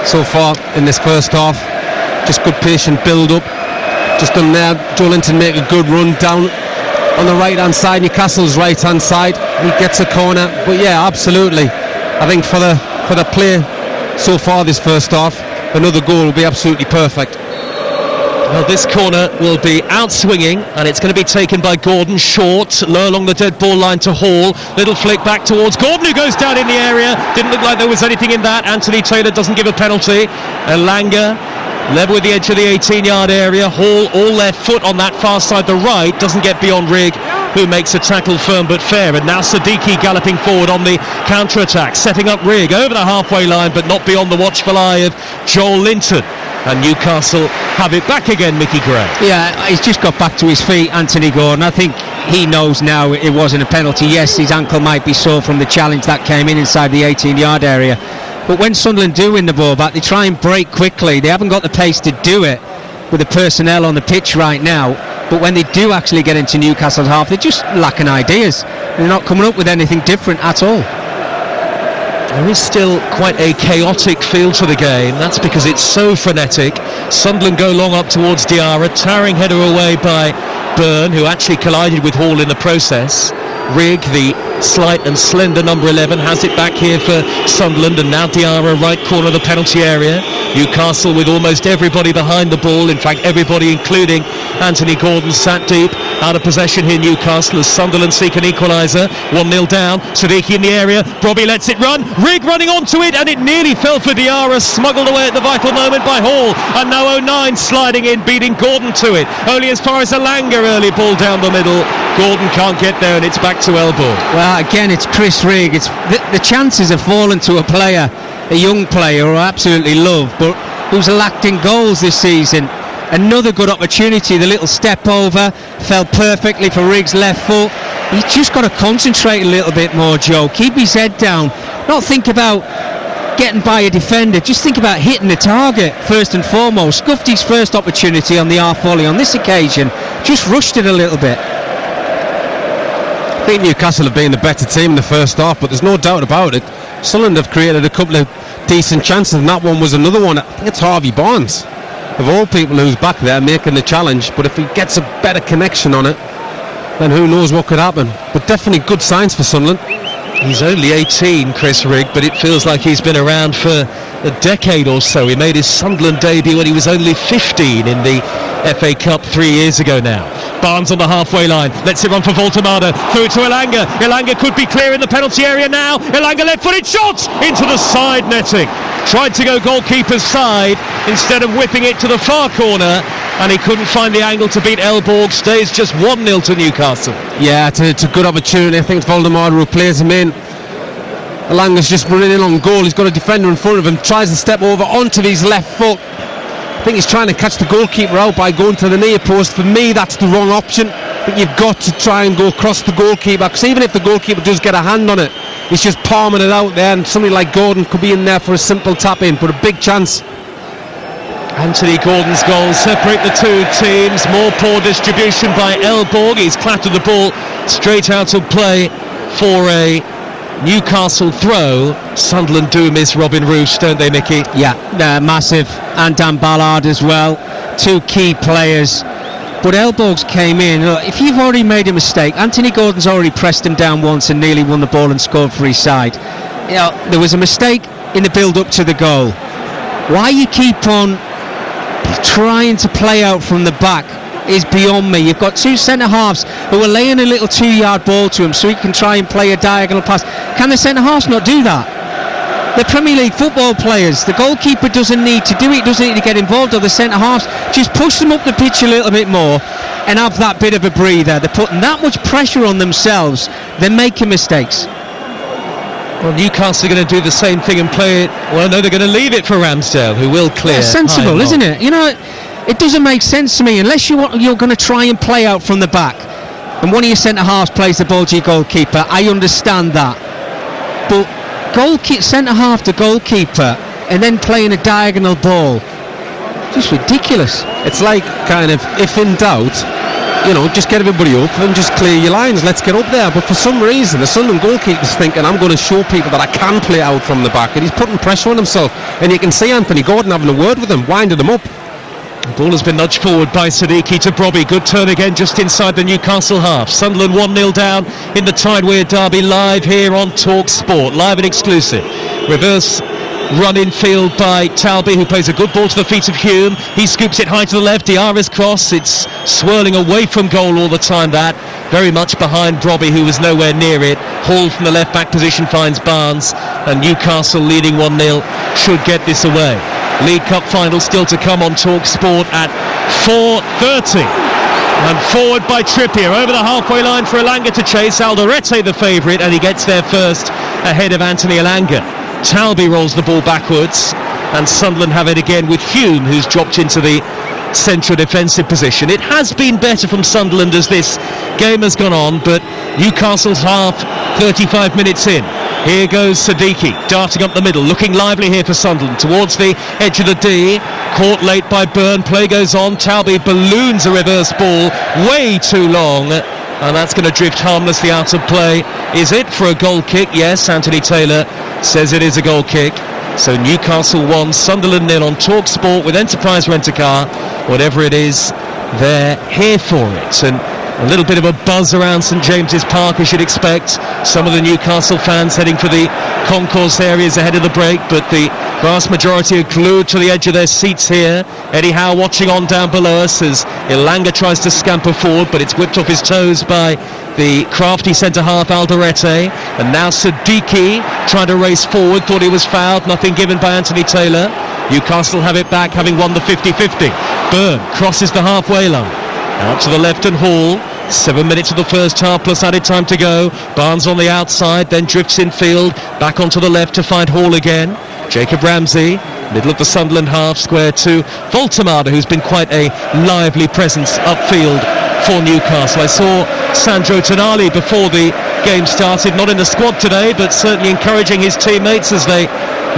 so far in this first half. Just good patient build up. Just done there. Joel Linton make a good run down on the right hand side, Newcastle's right hand side. He gets a corner. But yeah, absolutely. I think for the play so far this first half, another goal will be absolutely perfect. Well, this corner will be out swinging, and it's going to be taken by Gordon. Short, low along the dead ball line to Hall. Little flick back towards Gordon, who goes down in the area. Didn't look like there was anything in that. Anthony Taylor doesn't give a penalty. Elanga level with the edge of the 18-yard area. Hall all left foot on that far side, the right, doesn't get beyond Rigg, who makes a tackle firm but fair. And now Siddiqui galloping forward on the counter-attack, setting up Rigg over the halfway line, but not beyond the watchful eye of Joel Linton. And Newcastle have it back again, Mickey Gray. Yeah, he's just got back to his feet, Anthony Gordon. I think he knows now it wasn't a penalty. Yes, his ankle might be sore from the challenge that came in inside the 18-yard area. But when Sunderland do win the ball back, they try and break quickly. They haven't got the pace to do it with the personnel on the pitch right now. But when they do actually get into Newcastle's half, they're just lacking ideas. They're not coming up with anything different at all. There is still quite a chaotic feel to the game. That's because it's so frenetic. Sunderland go long up towards Diarra. Towering header away by Byrne, who actually collided with Hall in the process. Rigg, the slight and slender number 11, has it back here for Sunderland, and now Diarra, right corner of the penalty area. Newcastle with almost everybody behind the ball, in fact everybody including Anthony Gordon sat deep. Out of possession here Newcastle as Sunderland seek an equaliser. 1-0 down, Siddiqui in the area, Robbie lets it run, Rigg running onto it, and it nearly fell for Diarra, smuggled away at the vital moment by Hall, and now 09 sliding in, beating Gordon to it, only as far as Elanga. Early ball down the middle, Gordon can't get there, and it's back to Elborg. Well, again, it's Chris Rigg. It's the chances have fallen to a player, a young player who I absolutely love, but who's lacked in goals this season. Another good opportunity, the little step over, fell perfectly for Rigg's left foot. He's just got to concentrate a little bit more, Joe. Keep his head down. Not think about getting by a defender, just think about hitting the target first and foremost. Scuffed his first opportunity on the half volley on this occasion, just rushed it a little bit. I think Newcastle have been the better team in the first half, but there's no doubt about it. Sunderland have created a couple of decent chances, and that one was another one. I think it's Harvey Barnes, of all people, who's back there making the challenge, but if he gets a better connection on it, then who knows what could happen. But definitely good signs for Sunderland. He's only 18, Chris Rigg, but it feels like he's been around for a decade or so. He made his Sunderland debut when he was only 15 in the FA Cup 3 years ago now. Barnes on the halfway line, lets it run for Voltemada, through to Elanga. Elanga could be clear in the penalty area now. Elanga left-footed shot into the side netting. Tried to go goalkeeper's side instead of whipping it to the far corner, and he couldn't find the angle to beat Elborg. Stays just 1-0 to Newcastle. Yeah, it's a good opportunity. I think it's Voldemar who plays him in. Elanga's just running in on goal. He's got a defender in front of him, tries to step over onto his left foot. I think he's trying to catch the goalkeeper out by going to the near post. For me, that's the wrong option. But you've got to try and go across the goalkeeper, because even if the goalkeeper does get a hand on it, he's just palming it out there, and somebody like Gordon could be in there for a simple tap in, but a big chance. Anthony Gordon's goals separate the two teams. More poor distribution by Elborg. He's clattered the ball straight out of play for a Newcastle throw. Sunderland do miss Robin Roos, don't they, Mickey? Yeah, massive. And Dan Ballard as well. Two key players. But Elborg's came in. Look, if you've already made a mistake, Anthony Gordon's already pressed him down once and nearly won the ball and scored for his side. You know, there was a mistake in the build-up to the goal. Why you keep on trying to play out from the back is beyond me. You've got two centre-halves who are laying a little 2-yard ball to him so he can try and play a diagonal pass. Can the centre-halves not do that? The Premier League football players, the goalkeeper doesn't need to do it, doesn't need to get involved, or the centre-halves. Just push them up the pitch a little bit more and have that bit of a breather. They're putting that much pressure on themselves, they're making mistakes. Well, Newcastle are going to do the same thing and play it. Well, no, they're going to leave it for Ramsdale, who will clear. It's sensible, isn't it? You know, it doesn't make sense to me unless you're going to try and play out from the back, and one of your centre-halves plays the ball to your goalkeeper. I understand that, but centre-half to goalkeeper and then playing a diagonal ball, just ridiculous. It's like kind of, if in doubt, you know, just get everybody up and just clear your lines, let's get up there. But for some reason the Sunderland goalkeeper's thinking, I'm going to show people that I can play out from the back, and he's putting pressure on himself, and you can see Anthony Gordon having a word with him, winding him up. The ball has been nudged forward by Siddiqui to Brobby. Good turn again just inside the Newcastle half. Sunderland 1-0 down in the Tideway derby, live here on Talk Sport, live and exclusive. Reverse run in field by Talby, who plays a good ball to the feet of Hume. He scoops it high to the left. Diarra's cross, it's swirling away from goal all the time, that very much behind Brobby, who was nowhere near it. Hall from the left back position finds Barnes, and Newcastle leading 1-0 should get this away. League Cup final still to come on Talk Sport at 4:30. And forward by Trippier, over the halfway line for Elanga to chase. Alderete the favourite, and he gets there first ahead of Anthony Elanga. Talby rolls the ball backwards, and Sunderland have it again with Hume, who's dropped into the central defensive position. It has been better from Sunderland as this game has gone on, but Newcastle's half 35 minutes in. Here goes Siddiqui, darting up the middle, looking lively here for Sunderland, towards the edge of the D, caught late by Byrne, play goes on, Talby balloons a reverse ball, way too long, and that's going to drift harmlessly out of play. Is it for a goal kick? Yes, Anthony Taylor says it is a goal kick. So Newcastle 1, Sunderland 0 on Talk Sport with Enterprise Rent-A-Car. Whatever it is, they're here for it. And a little bit of a buzz around St James's Park, as you'd expect. Some of the Newcastle fans heading for the concourse areas ahead of the break, but the vast majority are glued to the edge of their seats here. Eddie Howe watching on down below us as Elanga tries to scamper forward, but it's whipped off his toes by the crafty centre-half Alderete. And now Siddiqui trying to race forward, thought he was fouled, nothing given by Anthony Taylor. Newcastle have it back, having won the 50-50. Byrne crosses the halfway line. Out to the left and Hall. 7 minutes of the first half plus added time to go. Barnes on the outside, then drifts infield, back onto the left to find Hall again. Jacob Ramsey, middle of the Sunderland half, square to Voltemada, who's been quite a lively presence upfield for Newcastle. I saw Sandro Tonali before the game started, not in the squad today, but certainly encouraging his teammates as they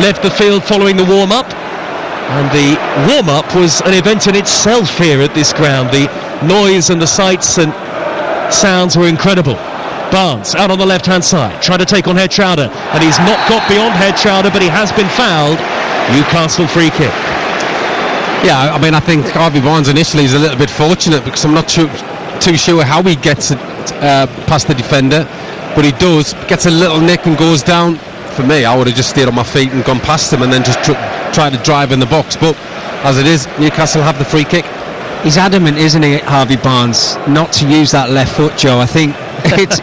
left the field following the warm-up. And the warm-up was an event in itself here at this ground. The noise and the sights and sounds were incredible. Barnes out on the left-hand side, trying to take on Head-Chowder, and he's not got beyond Head-Chowder, but he has been fouled. Newcastle free kick. Yeah, I mean, I think Harvey Barnes initially is a little bit fortunate, because I'm not sure too sure how he gets it past the defender, but he does. Gets a little nick and goes down. For me, I would have just stayed on my feet and gone past him and then just tried to drive in the box. But as it is, Newcastle have the free kick. He's adamant, isn't he, Harvey Barnes, not to use that left foot, Joe. I think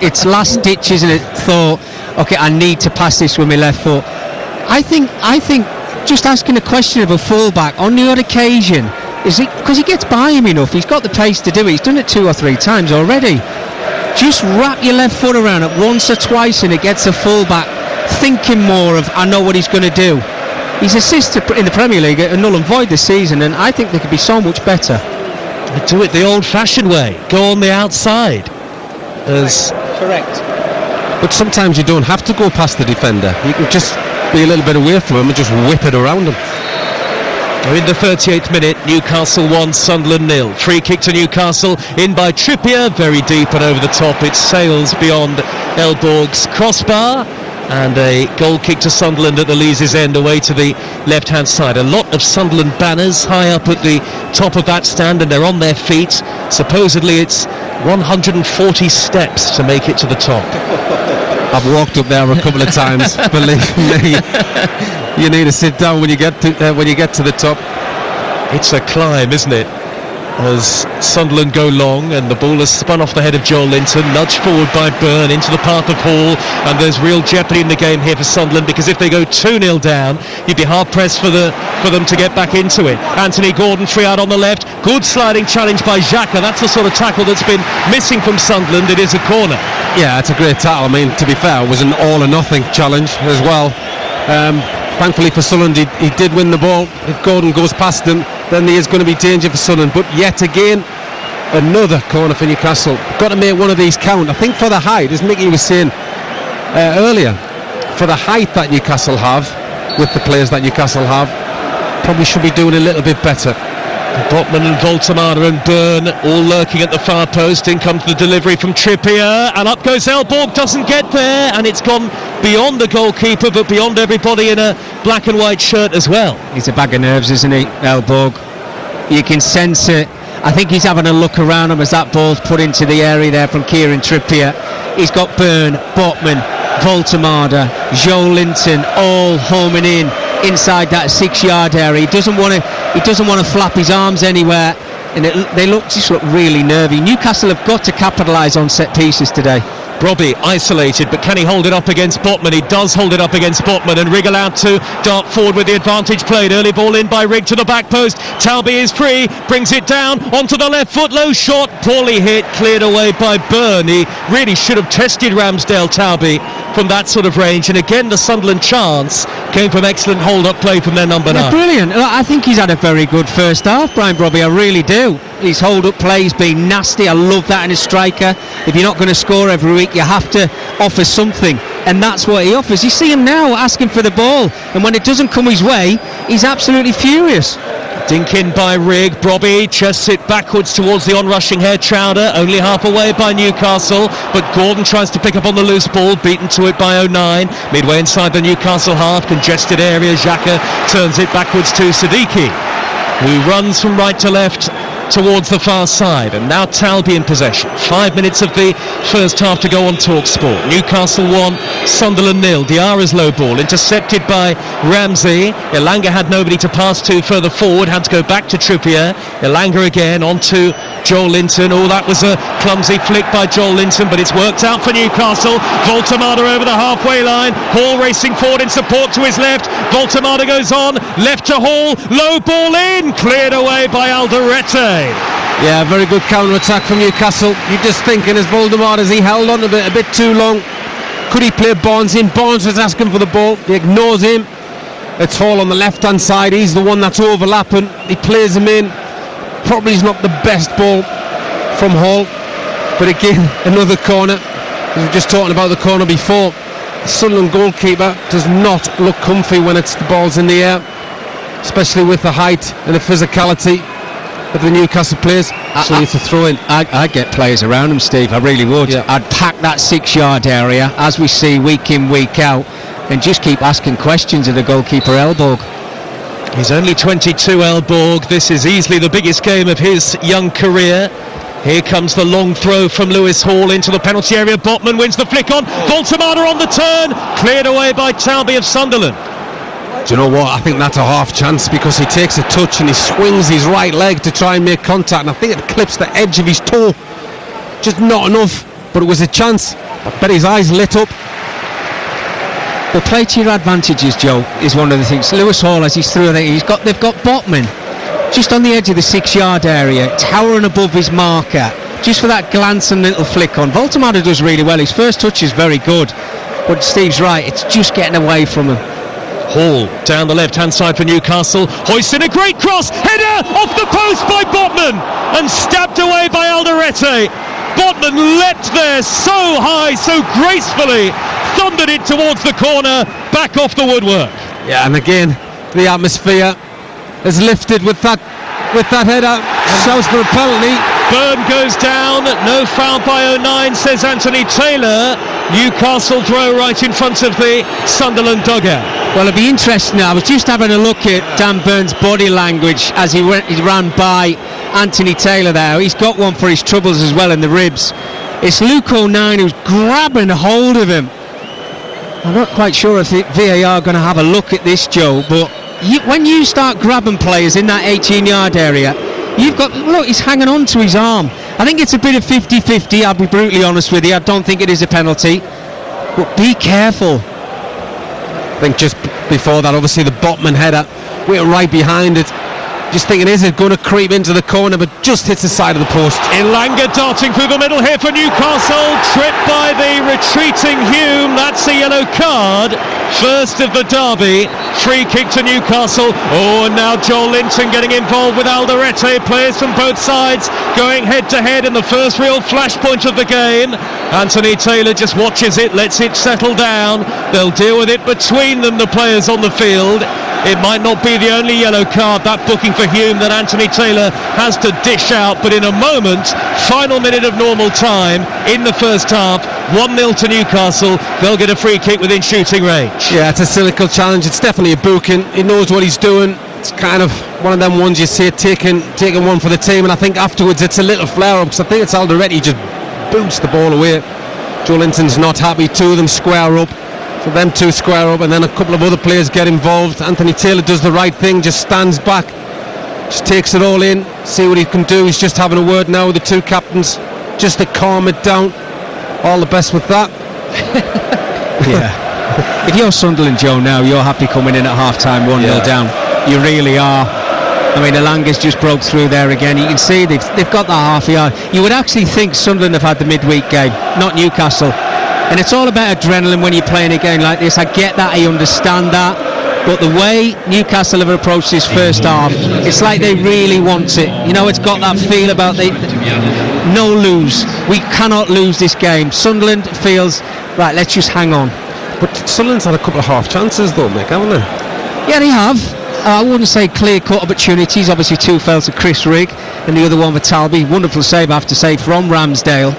it's last ditch, isn't it? Thought, okay, I need to pass this with my left foot. I think just asking a question of a fullback on the odd occasion, is it because he gets by him enough? He's got the pace to do it. He's done it 2 or 3 times already. Just wrap your left foot around it once or twice and it gets a fullback thinking more of, I know what he's going to do. He's assisted in the Premier League at null and void this season, and I think they could be so much better. Do it the old-fashioned way. Go on the outside. Correct. But sometimes you don't have to go past the defender. You can just be a little bit away from him and just whip it around him. We're in the 38th minute. Newcastle 1, Sunderland 0. Free kick to Newcastle, in by Trippier, very deep and over the top. It sails beyond Elborg's crossbar. And a goal kick to Sunderland at the Lees' end, away to the left-hand side. A lot of Sunderland banners high up at the top of that stand, and they're on their feet. Supposedly it's 140 steps to make it to the top. I've walked up there a couple of times. Believe me, you need to sit down when you get to the top. It's a climb, isn't it? As Sunderland go long, and the ball has spun off the head of Joel Linton, nudged forward by Byrne into the path of Hall, and there's real jeopardy in the game here for Sunderland, because if they go 2-0 down, you'd be hard pressed for them to get back into it. Anthony Gordon free out on the left, good sliding challenge by Xhaka. That's the sort of tackle that's been missing from Sunderland. It is a corner. Yeah, it's a great tackle. I mean, to be fair, it was an all or nothing challenge as well. Thankfully for Sunderland, he did win the ball. If Gordon goes past him, then there is going to be danger for Sunderland. But yet again, another corner for Newcastle. Got to make one of these count. I think for the height, as Mickey was saying earlier, for the height that Newcastle have, with the players that Newcastle have, probably should be doing a little bit better. Botman and Voltemada and Byrne all lurking at the far post. In comes the delivery from Trippier, and up goes Elborg, doesn't get there, and it's gone beyond the goalkeeper, but beyond everybody in a black and white shirt as well. He's a bag of nerves, isn't he, Elborg? You can sense it. I think he's having a look around him as that ball's put into the area there from Kieran Trippier. He's got Byrne, Botman, Voltemada, Joel Linton all homing in inside that 6-yard area. He doesn't want to flap his arms anywhere, and they just look really nervy. Newcastle have got to capitalise on set pieces today. Robbie isolated, but can he hold it up against Botman? He does hold it up against Botman, and Rigg allowed to dart forward with the advantage played. Early ball in by Rigg to the back post. Talby is free, brings it down onto the left foot, low shot, poorly hit, cleared away by Byrne. He really should have tested Ramsdale, Talby, from that sort of range, and again the Sunderland chance came from excellent hold-up play from their number 9. Brilliant. I think he's had a very good first half, Brian Brobby, I really do. His hold-up play's been nasty. I love that in a striker. If you're not going to score every week, you have to offer something, and that's what he offers. You see him now asking for the ball, and when it doesn't come his way, he's absolutely furious. Dink in by Rigg. Brobby chests it backwards towards the on-rushing Hair Chowder, only half away by Newcastle, but Gordon tries to pick up on the loose ball, beaten to it by 09. Midway inside the Newcastle half, congested area, Xhaka turns it backwards to Siddiqui, who runs from right to left towards the far side, and now Talby in possession. 5 minutes of the first half to go on TalkSport. Newcastle 1, Sunderland 0. Diarra's low ball intercepted by Ramsey. Elanga had nobody to pass to further forward, had to go back to Trippier. Elanga again onto Joel Linton. Oh, that was a clumsy flick by Joel Linton, but it's worked out for Newcastle. Voltemada over the halfway line. Hall racing forward in support to his left. Voltemada goes on, left to Hall, low ball in, cleared away by Alderete. Yeah, very good counter-attack from Newcastle. You're just thinking, as Voldemar, as he held on a bit too long, could he play Barnes in? Barnes was asking for the ball, he ignores him. It's Hall on the left-hand side, he's the one that's overlapping, he plays him in. Probably is not the best ball from Hall, but again, another corner. We were just talking about the corner before. The Sunderland goalkeeper does not look comfy when it's the ball's in the air, especially with the height and the physicality of the Newcastle players. So it's a throw in. I'd get players around him, Steve, I really would. Yeah. I'd pack that 6-yard area, as we see week in, week out, and just keep asking questions of the goalkeeper, Elborg. He's only 22, Elborg. This is easily the biggest game of his young career. Here comes the long throw from Lewis Hall into the penalty area. Botman wins the flick on. Voltemada on the turn. Cleared away by Talby of Sunderland. Do you know what? I think that's a half chance, because he takes a touch and he swings his right leg to try and make contact, and I think it clips the edge of his toe. Just not enough, but it was a chance. I bet his eyes lit up. Well, play to your advantages, Joe, is one of the things. Lewis Hall, as he's through, they've got Botman just on the edge of the 6-yard area, towering above his marker, just for that glance and little flick on. Voltemada does really well. His first touch is very good, but Steve's right, it's just getting away from him. Hall down the left-hand side for Newcastle, hoisting a great cross, header off the post by Botman and stabbed away by Alderete. Botman leapt there so high, so gracefully, thundered it towards the corner, back off the woodwork. Yeah, and again, the atmosphere is lifted with that header. Shouts for a penalty. Byrne goes down, no foul by 09, says Anthony Taylor. Newcastle throw right in front of the Sunderland dugout. Well, it'll be interesting now. I was just having a look at Dan Byrne's body language as he ran by Anthony Taylor there. He's got one for his troubles as well in the ribs. It's Luke 09 who's grabbing hold of him. I'm not quite sure if VAR are going to have a look at this, Joe, but when you start grabbing players in that 18-yard area, you've got, look, he's hanging on to his arm. I think it's a bit of 50-50, I'll be brutally honest with you. I don't think it is a penalty, but be careful. I think just before that, obviously the Botman header, we're right behind it. Just thinking, is it going to creep into the corner, but just hits the side of the post. Elanga darting through the middle here for Newcastle, tripped by the retreating Hume. That's a yellow card. First of the derby, free kick to Newcastle. Oh, and now Joel Linton getting involved with Alderete. Players from both sides going head to head in the first real flashpoint of the game. Anthony Taylor just watches it, lets it settle down. They'll deal with it between them, the players on the field. It might not be the only yellow card, that booking for Hume, that Anthony Taylor has to dish out, but in a moment, final minute of normal time in the first half, 1-0 to Newcastle. They'll get a free kick within shooting range. Yeah, it's a cynical challenge. It's definitely a booking. He knows what he's doing. It's kind of one of them ones you see taking one for the team, and I think afterwards it's a little flare-up, because I think it's Alderete just boots the ball away. Joe Linton's not happy. Two of them square up. So them two square up, and then a couple of other players get involved. Anthony Taylor does the right thing, just stands back, just takes it all in, see what he can do. He's just having a word now with the two captains, just to calm it down. All the best with that. Yeah. If you're Sunderland, Joe, now you're happy coming in at half-time 1-0 down. You really are. I mean, Elanga's just broke through there again. You can see they've got that half yard. You would actually think Sunderland have had the midweek game, not Newcastle. And it's all about adrenaline when you're playing a game like this. I get that, I understand that, but the way Newcastle have approached this first half, it's like they really want it. You know, it's got that feel about no lose. We cannot lose this game. Sunderland feels, right, let's just hang on. But Sunderland's had a couple of half chances though, Mick, haven't they? Yeah, they have. I wouldn't say clear-cut opportunities. Obviously, two fell to Chris Rigg, and the other one for Talby. Wonderful save, I have to say, from Ramsdale.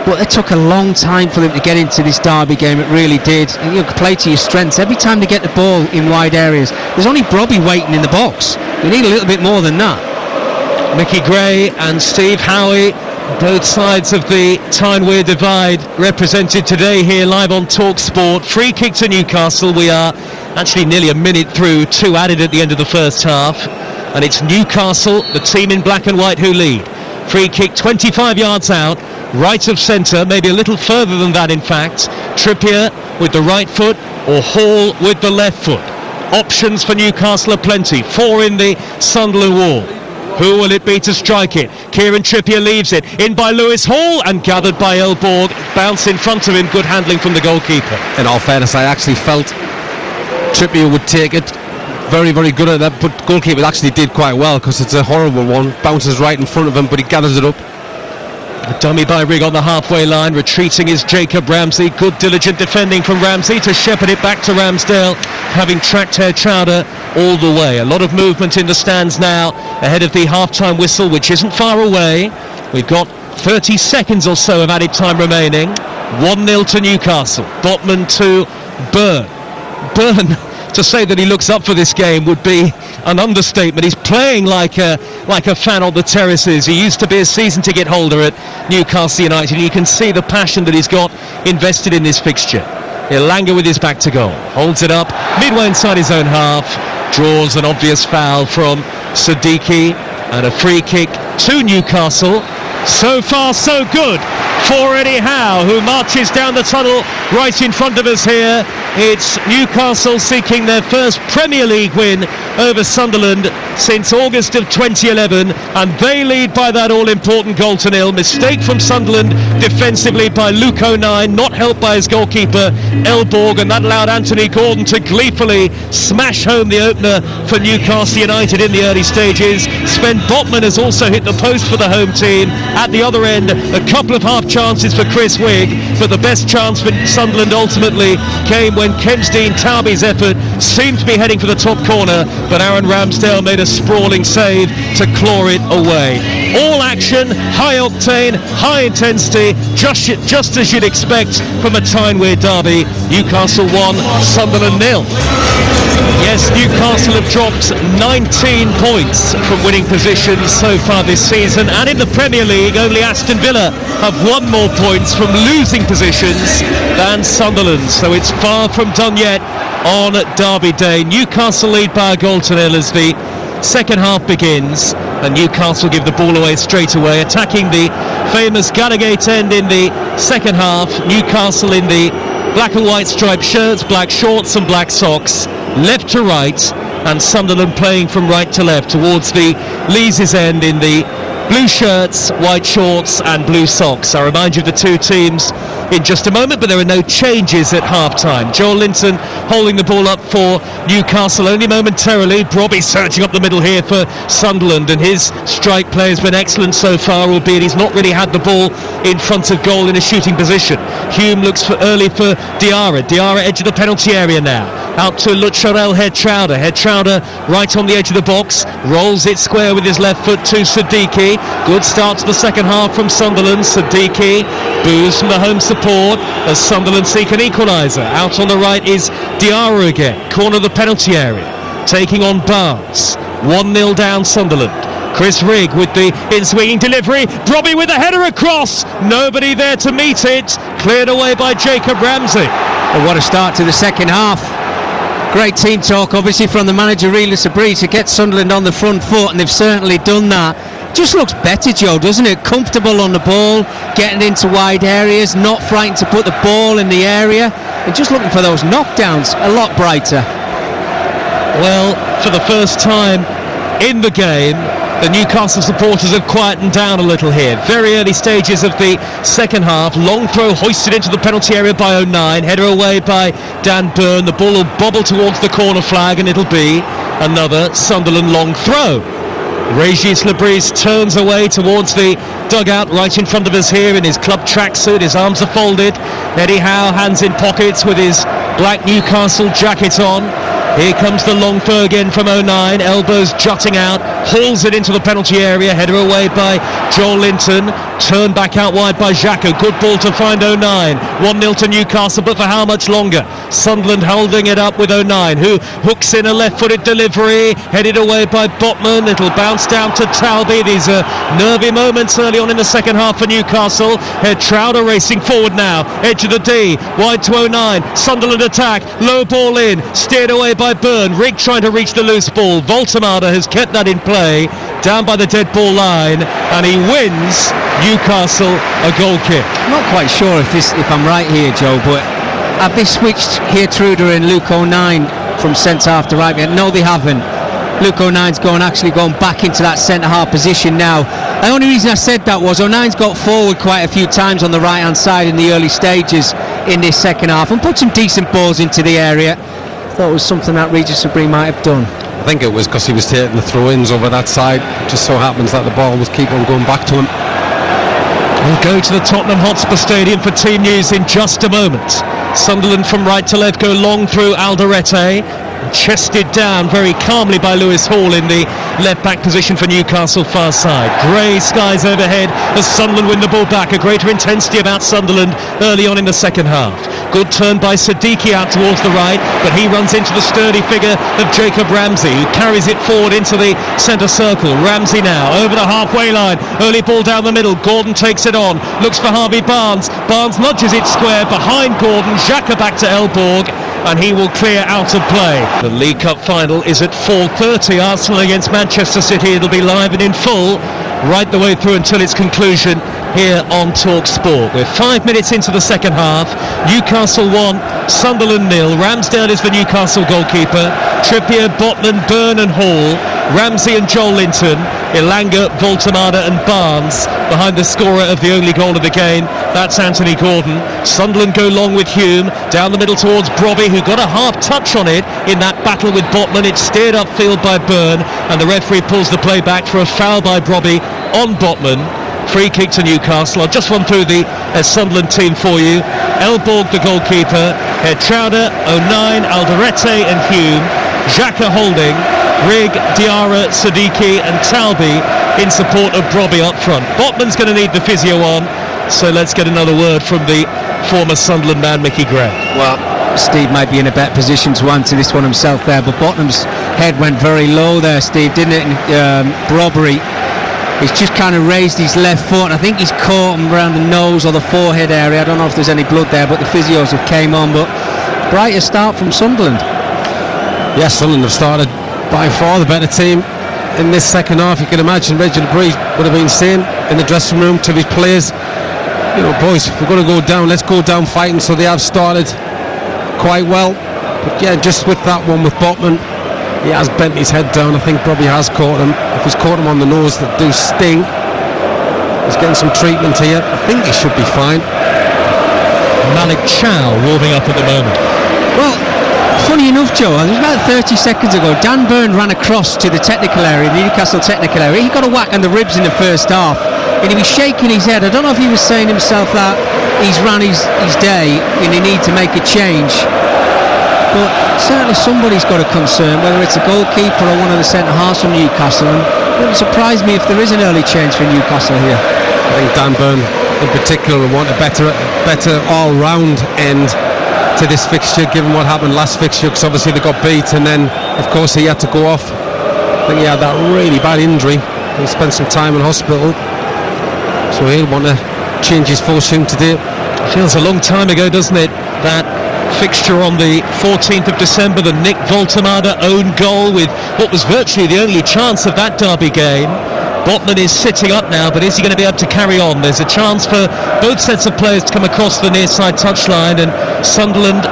But it took a long time for them to get into this derby game. It really did. And you play to your strengths. Every time they get the ball in wide areas, there's only Brobby waiting in the box. You need a little bit more than that. Mickey Gray and Steve Howie, both sides of the Tyne-Wear divide, represented today here live on TalkSport. Free kick to Newcastle. We are actually nearly a minute through, two added at the end of the first half, and it's Newcastle, the team in black and white, who lead. Free kick 25 yards out, right of centre, maybe a little further than that in fact. Trippier with the right foot or Hall with the left foot. Options for Newcastle are plenty. Four in the Sunderland wall. Who will it be to strike it? Kieran Trippier leaves it. In by Lewis Hall and gathered by Elborg. Bounce in front of him. Good handling from the goalkeeper. In all fairness, I actually felt Trippier would take it. Very, very good at that, but goalkeeper actually did quite well, because it's a horrible one. Bounces right in front of him, but he gathers it up. A dummy by Rigg on the halfway line. Retreating is Jacob Ramsey. Good diligent defending from Ramsey to shepherd it back to Ramsdale, having tracked Herr Chowder all the way. A lot of movement in the stands now ahead of the half-time whistle, which isn't far away. We've got 30 seconds or so of added time remaining. 1-0 to Newcastle. Botman to Byrne. to say that he looks up for this game would be an understatement. He's playing like a fan on the terraces. He used to be a season ticket holder at Newcastle United, and you can see the passion that he's got invested in this fixture. Elanga with his back to goal, holds it up midway inside his own half, draws an obvious foul from Siddiqui, and a free kick to Newcastle. So far so good for Eddie Howe, who marches down the tunnel right in front of us here. It's Newcastle seeking their first Premier League win over Sunderland since August of 2011, and they lead by that all-important goal to nil. Mistake from Sunderland defensively by Luke O'Nien, not helped by his goalkeeper Elborg, and that allowed Anthony Gordon to gleefully smash home the opener for Newcastle United in the early stages. Sven Botman has also hit the post for the home team. At the other end, a couple of half chances for Chris Wigg, but the best chance for Sunderland ultimately came when Kensdean Taube's effort seemed to be heading for the top corner, but Aaron Ramsdale made a sprawling save to claw it away. All action, high octane, high intensity, just as you'd expect from a Tyne-Wear derby. Newcastle 1, Sunderland 0. Yes, Newcastle have dropped 19 points from winning positions so far this season, and in the Premier League only Aston Villa have won more points from losing positions than Sunderland, so it's far from done yet on Derby Day. Newcastle lead by a goal to nil as the second half begins, and Newcastle give the ball away straight away, attacking the famous Gallagate end in the second half. Newcastle in the black and white striped shirts, black shorts and black socks, left to right, and Sunderland playing from right to left towards the Lees' end in the blue shirts, white shorts and blue socks. I remind you of the two teams in just a moment, but there are no changes at half-time. Joel Linton holding the ball up for Newcastle only momentarily. Brobby searching up the middle here for Sunderland, and his strike play has been excellent so far, albeit he's not really had the ball in front of goal in a shooting position. Hume looks for early for Diarra. Diarra edge of the penalty area now. Out to Lucharel Head-Trowder. Head-Trowder right on the edge of the box. Rolls it square with his left foot to Siddiqui. Good start to the second half from Sunderland. Siddiqui boos from the home support as Sunderland seek an equaliser. Out on the right is Diarra again. Corner of the penalty area. Taking on Barnes. 1-0 down Sunderland. Chris Rigg with the in-swinging delivery. Brobby with a header across. Nobody there to meet it. Cleared away by Jacob Ramsey. Well, what a start to the second half. Great team talk, obviously, from the manager, Rila Sabri, to get Sunderland on the front foot, and they've certainly done that. Just looks better, Joe, doesn't it? Comfortable on the ball, getting into wide areas, not frightened to put the ball in the area, and just looking for those knockdowns. A lot brighter. Well, for the first time in the game, the Newcastle supporters have quietened down a little here. Very early stages of the second half. Long throw hoisted into the penalty area by O'Nien. Header away by Dan Burn. The ball will bobble towards the corner flag, and it'll be another Sunderland long throw. Régis Lebris turns away towards the dugout right in front of us here in his club tracksuit. His arms are folded. Eddie Howe, hands in pockets with his black Newcastle jacket on. Here comes the long throw again from O'Nien. Elbows jutting out. Hauls it into the penalty area. Header away by Joel Linton. Turned back out wide by Xhaka. Good ball to find O'Nien. 1-0 to Newcastle, but for how much longer? Sunderland holding it up with O'Nien, who hooks in a left-footed delivery. Headed away by Botman. It'll bounce down to Taube. These are nervy moments early on in the second half for Newcastle. Head-Trowder racing forward now. Edge of the D. Wide to O'Nien. Sunderland attack. Low ball in. Steered away by Byrne. Rigg trying to reach the loose ball. Voltemada has kept that in play. Down by the dead ball line. And he wins Newcastle a goal kick. I'm not quite sure if I'm right here, Joe, but have they switched Geertruida and Luke O'Nien from centre half to right? No, they haven't. Luke O'Nien's actually gone back into that centre half position now. The only reason I said that was O'Nien's got forward quite a few times on the right hand side in the early stages in this second half and put some decent balls into the area. Thought it was something that Régis Sabri might have done. I think it was because he was taking the throw-ins over that side. Just so happens that the ball was keep on going back to him. We'll go to the Tottenham Hotspur Stadium for team news in just a moment. Sunderland from right to left go long through Alderete. chested down very calmly by Lewis Hall in the left back position for Newcastle far side. Grey skies overhead as Sunderland win the ball back. A greater intensity about Sunderland early on in the second half. Good turn by Siddiqui out towards the right, but he runs into the sturdy figure of Jacob Ramsey, who carries it forward into the centre circle. Ramsey now over the halfway line, early ball down the middle. Gordon takes it on, looks for Harvey Barnes. Barnes nudges it square behind Gordon. Xhaka back to Elborg, and he will clear out of play. The League Cup final is at 4:30. Arsenal against Manchester City. It'll be live and in full right the way through until its conclusion here on Talk Sport. We're 5 minutes into the second half. Newcastle 1, Sunderland 0. Ramsdale is the Newcastle goalkeeper. Trippier, Botman, Byrne and Hall. Ramsey and Joel Linton, Elanga, Voltemada and Barnes behind the scorer of the only goal of the game. That's Anthony Gordon. Sunderland go long with Hume, down the middle towards Brobby, who got a half touch on it in that battle with Botman. It's steered upfield by Byrne, and the referee pulls the play back for a foul by Brobby on Botman. Free kick to Newcastle. I'll just run through the Sunderland team for you. Elborg the goalkeeper, Chowder, O'Nien, Alderete and Hume, Xhaka holding, Rigg, Diarra, Siddiqui and Talby in support of Brobby up front. Botman's going to need the physio on, so let's get another word from the former Sunderland man, Mickey Gray. Well, Steve might be in a better position to answer this one himself there, but Botman's head went very low there, Steve, didn't it? Brobby, he's just kind of raised his left foot. I think he's caught him around the nose or the forehead area. I don't know if there's any blood there, but the physios have came on. But brighter start from Sunderland. Yes, Sunderland have started by far the better team in this second half. You can imagine Reggie Lebris would have been saying in the dressing room to his players, you know, boys, if we're going to go down, let's go down fighting. So they have started quite well. But yeah, just with that one with Botman, he has bent his head down. I think Brobby has caught him. If he's caught him on the nose, that do sting. He's getting some treatment here. I think he should be fine. Malik Chow warming up at the moment. Well, funny enough, Joe, it was about 30 seconds ago, Dan Byrne ran across to the technical area, the Newcastle technical area. He got a whack on the ribs in the first half, and he was shaking his head. I don't know if he was saying himself that he's ran his day and he need to make a change. But certainly somebody's got a concern, whether it's a goalkeeper or one of the centre-halves from Newcastle. And it wouldn't surprise me if there is an early change for Newcastle here. I think Dan Byrne in particular will want a better all-round end to this fixture, given what happened last fixture, because obviously they got beat, and then of course he had to go off. I think he had that really bad injury. He spent some time in hospital, so he'll want to change his fortune today. Feels a long time ago, doesn't it, that fixture on the 14th of December, the Nick Voltemada own goal with what was virtually the only chance of that derby game. Botman is sitting up now, but is he going to be able to carry on? There's a chance for both sets of players to come across the near side touchline, and Sunderland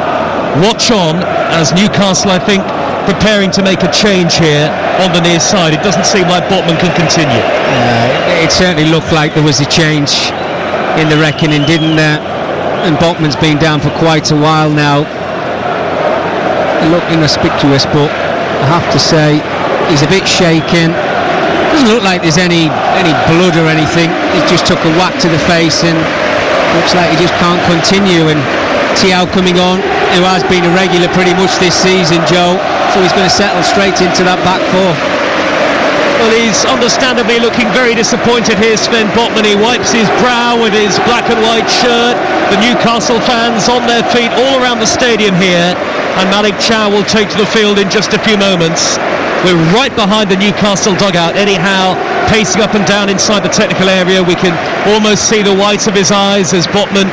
watch on as Newcastle, I think, preparing to make a change here on the near side. It doesn't seem like Botman can continue. It certainly looked like there was a change in the reckoning, didn't there? And Botman's been down for quite a while now. He looked inconspicuous, but I have to say he's a bit shaken. Doesn't look like there's any blood or anything. He just took a whack to the face and looks like he just can't continue. And Thiaw coming on, who has been a regular pretty much this season, Joe, so he's going to settle straight into that back four. Well, he's understandably looking very disappointed here, Sven Botman. He wipes his brow with his black and white shirt. The Newcastle fans on their feet all around the stadium here, and Malik Chow will take to the field in just a few moments. We're right behind the Newcastle dugout. Eddie Howe pacing up and down inside the technical area. We can almost see the whites of his eyes as Botman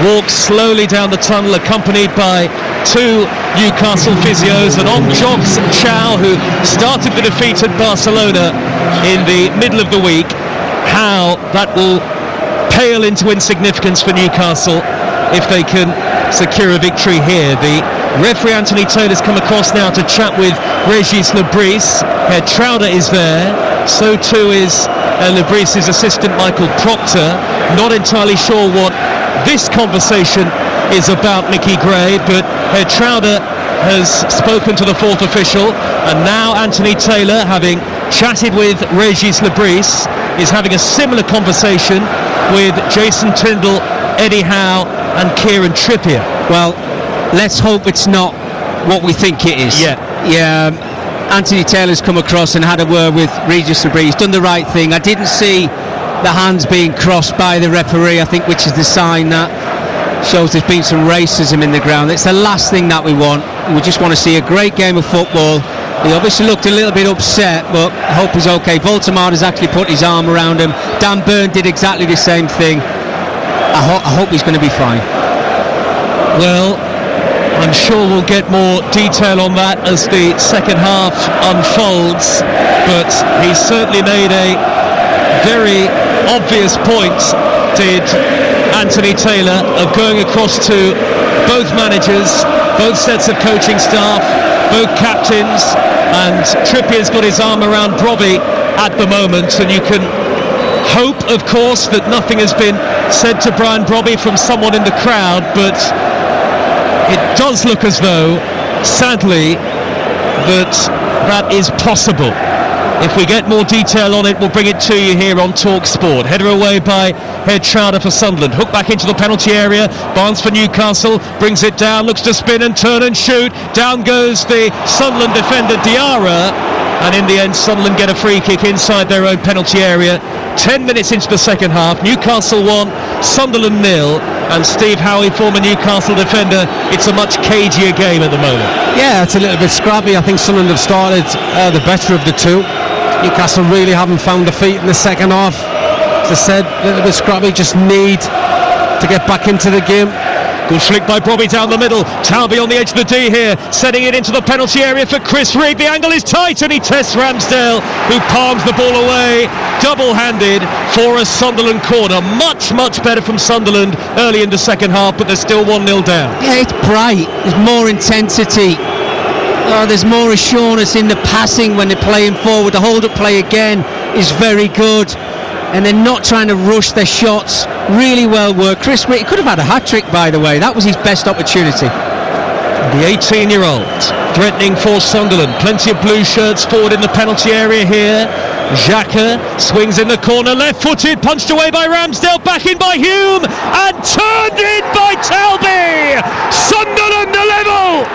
walks slowly down the tunnel, accompanied by two Newcastle physios, and on jogs Chow, who started the defeat at Barcelona in the middle of the week. How that will pale into insignificance for Newcastle if they can secure a victory here. The referee Anthony Taylor's come across now to chat with Regis Lebris. Trowder is there, so too is Lebris' assistant Michael Proctor. Not entirely sure what this conversation is about, Mickey Gray, but Trowder has spoken to the fourth official, and now Anthony Taylor, having chatted with Regis Lebris, is having a similar conversation with Jason Tindall, Eddie Howe and Kieran Trippier. Well, let's hope it's not what we think it is. Yeah. Anthony Taylor's come across and had a word with Regis Debris. He's done the right thing. I didn't see the hands being crossed by the referee, I think, which is the sign that shows there's been some racism in the ground. It's the last thing that we want. We just want to see a great game of football. He obviously looked a little bit upset, but I hope he's okay. Voldemar has actually put his arm around him. Dan Burn did exactly the same thing. I hope he's going to be fine. Well, I'm sure we'll get more detail on that as the second half unfolds, but he certainly made a very obvious point, did Anthony Taylor, of going across to both managers, both sets of coaching staff, both captains, and Trippier's got his arm around Brobby at the moment, and you can hope, of course, that nothing has been said to Brian Brobby from someone in the crowd, but it does look as though, sadly, that is possible. If we get more detail on it, we'll bring it to you here on Talk Sport. Header away by Head Chowder for Sunderland. Hook back into the penalty area. Barnes for Newcastle. Brings it down. Looks to spin and turn and shoot. Down goes the Sunderland defender Diarra. And in the end, Sunderland get a free kick inside their own penalty area. 10 minutes into the second half. Newcastle 1, Sunderland 0. And Steve Howie, former Newcastle defender, it's a much cagier game at the moment. Yeah, it's a little bit scrappy. I think Sunderland have started the better of the two. Newcastle really haven't found the feet in the second half. As I said, a little bit scrappy, just need to get back into the game. Good flick by Brobby down the middle. Talby on the edge of the D here, setting it into the penalty area for Chris Reed. The angle is tight and he tests Ramsdale, who palms the ball away, double-handed for a Sunderland corner. Much better from Sunderland early in the second half, but they're still 1-0 down. Yeah, it's bright. There's more intensity. There's more assurance in the passing when they're playing forward. The hold-up play again is very good, and they're not trying to rush their shots. Really well worked. Chris Reed could have had a hat-trick, by the way. That was his best opportunity. The 18-year-old threatening for Sunderland. Plenty of blue shirts forward in the penalty area here. Xhaka swings in the corner, left-footed, punched away by Ramsdale, back in by Hume, and turned in by Talby. Sunderland a level.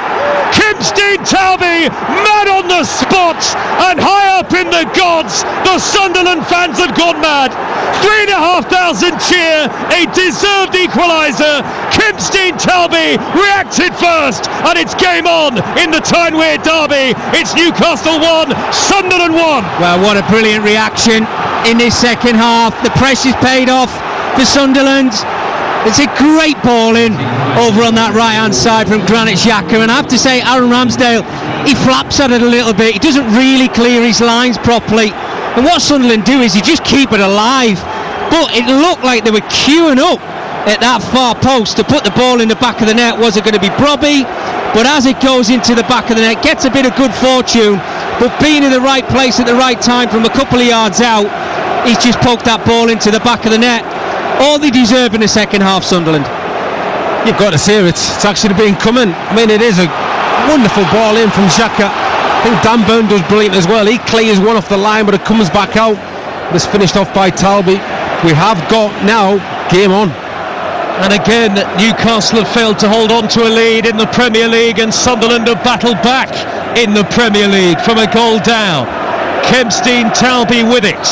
Kempstein Talby, mad on the spot, and high up in the gods, the Sunderland fans have gone mad. 3,500 cheer, a deserved equaliser. Kempstein Talby reacted first, and it's game on in the Tyne-Wear derby. It's Newcastle 1, Sunderland 1. Well, what a brilliant reaction in this second half. The pressure's paid off for Sunderland. It's a great ball in over on that right hand side from Granit Xhaka, and I have to say Aaron Ramsdale, he flaps at it a little bit. He doesn't really clear his lines properly, and what Sunderland do is he just keep it alive. But it looked like they were queuing up at that far post to put the ball in the back of the net. Was it going to be Brobby? But as it goes into the back of the net, gets a bit of good fortune, but being in the right place at the right time from a couple of yards out, he's just poked that ball into the back of the net. All they deserve in the second half, Sunderland. You've got to see it. It's actually been coming. I mean, it is a wonderful ball in from Xhaka. I think Dan Burn does brilliant as well. He clears one off the line, but it comes back out. It's finished off by Talby. We have got now game on. And again, Newcastle have failed to hold on to a lead in the Premier League, and Sunderland have battled back in the Premier League from a goal down. Kempstein Talby with it.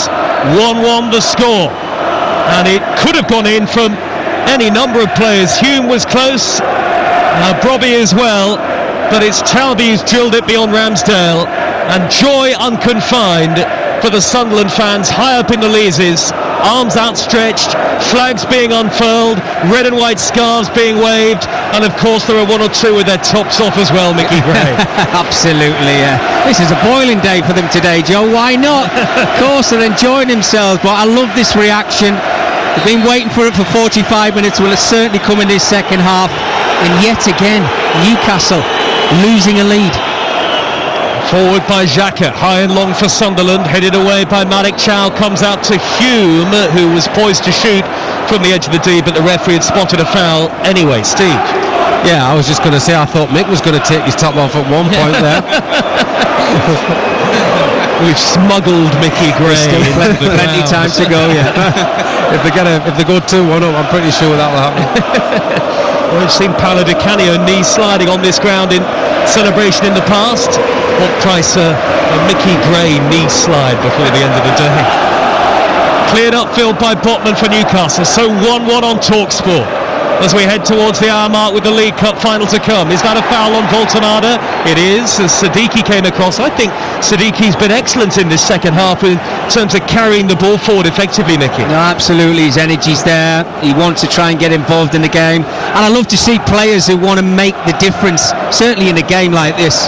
1-1 the score. And it could have gone in from any number of players. Hume was close, Brobby as well, but it's Talby who's drilled it beyond Ramsdale, and joy unconfined for the Sunderland fans high up in the Leazes, arms outstretched, flags being unfurled, red and white scarves being waved, and of course there are one or two with their tops off as well, Mickey Gray. Absolutely, yeah. This is a boiling day for them today, Joe. Why not? Of course they're enjoying themselves, but I love this reaction. They've been waiting for it for 45 minutes. Will it certainly come in this second half? And yet again, Newcastle losing a lead. Forward by Xhaka, high and long for Sunderland, headed away by Malik Chow, comes out to Hume, who was poised to shoot from the edge of the D, but the referee had spotted a foul anyway. Steve? Yeah, I was just going to say, I thought Mick was going to take his top off at one point there. We've smuggled Mickey Gray. Plenty time to go, yeah. If they go 2-1 up, I'm pretty sure that will happen. We've seen Paolo Di Canio knee sliding on this ground in celebration in the past. What price a Mickey Gray knee slide before the end of the day? Cleared upfield by Botman for Newcastle, so 1-1 on TalkSport as we head towards the hour mark with the League Cup final to come. Is that a foul on Voltemada? It is, as Siddiqui came across. I think Siddiqui's been excellent in this second half in terms of carrying the ball forward effectively, Nicky. No, absolutely, his energy's there. He wants to try and get involved in the game, and I love to see players who want to make the difference, certainly in a game like this.